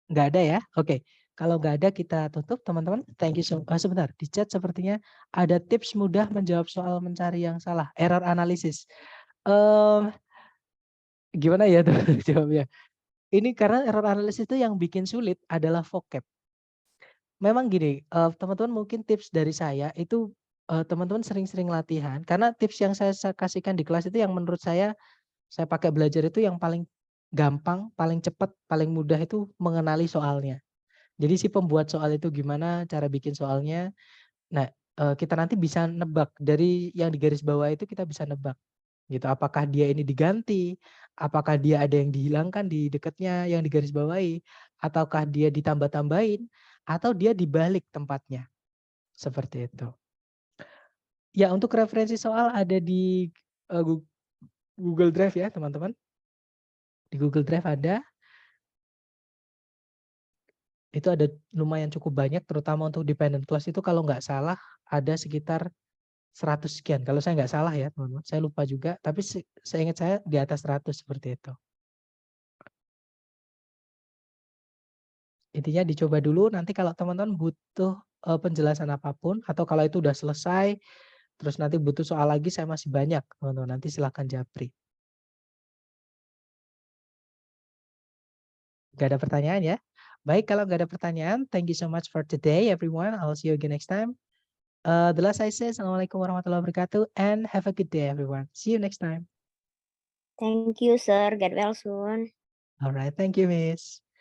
Nggak ada ya? Oke. Kalau nggak ada kita tutup teman-teman. Thank you so much. Sebentar, di chat sepertinya ada tips mudah menjawab soal mencari yang salah. Error analisis. Gimana ya tuh jawabnya? Ini karena error analisis itu yang bikin sulit adalah vocab. Memang gini, teman-teman mungkin tips dari saya itu, teman-teman sering-sering latihan. Karena tips yang saya kasihkan di kelas itu yang menurut saya pakai belajar itu yang paling gampang, paling cepat, paling mudah itu mengenali soalnya. Jadi si pembuat soal itu gimana cara bikin soalnya. Nah, kita nanti bisa nebak dari yang di garis bawah itu kita bisa nebak gitu. Apakah dia ini diganti, apakah dia ada yang dihilangkan di dekatnya yang di garis bawahi, ataukah dia ditambah-tambahin, atau dia dibalik tempatnya. Seperti itu. Ya untuk referensi soal ada di Google Drive ya teman-teman. Di Google Drive ada. Itu ada lumayan cukup banyak terutama untuk dependent clause itu kalau nggak salah ada sekitar 100 sekian. Kalau saya nggak salah ya teman-teman. Saya lupa juga tapi saya ingat saya di atas 100 seperti itu. Intinya dicoba dulu nanti kalau teman-teman butuh penjelasan apapun atau kalau itu udah selesai terus nanti butuh soal lagi saya masih banyak teman-teman nanti silakan japri. Gak ada pertanyaan ya? Baik kalau gak ada pertanyaan, thank you so much for today everyone. I'll see you again next time. The last I say, Assalamualaikum warahmatullahi wabarakatuh and have a good day everyone. See you next time. Thank you, sir. Get well soon. All right, thank you, Miss.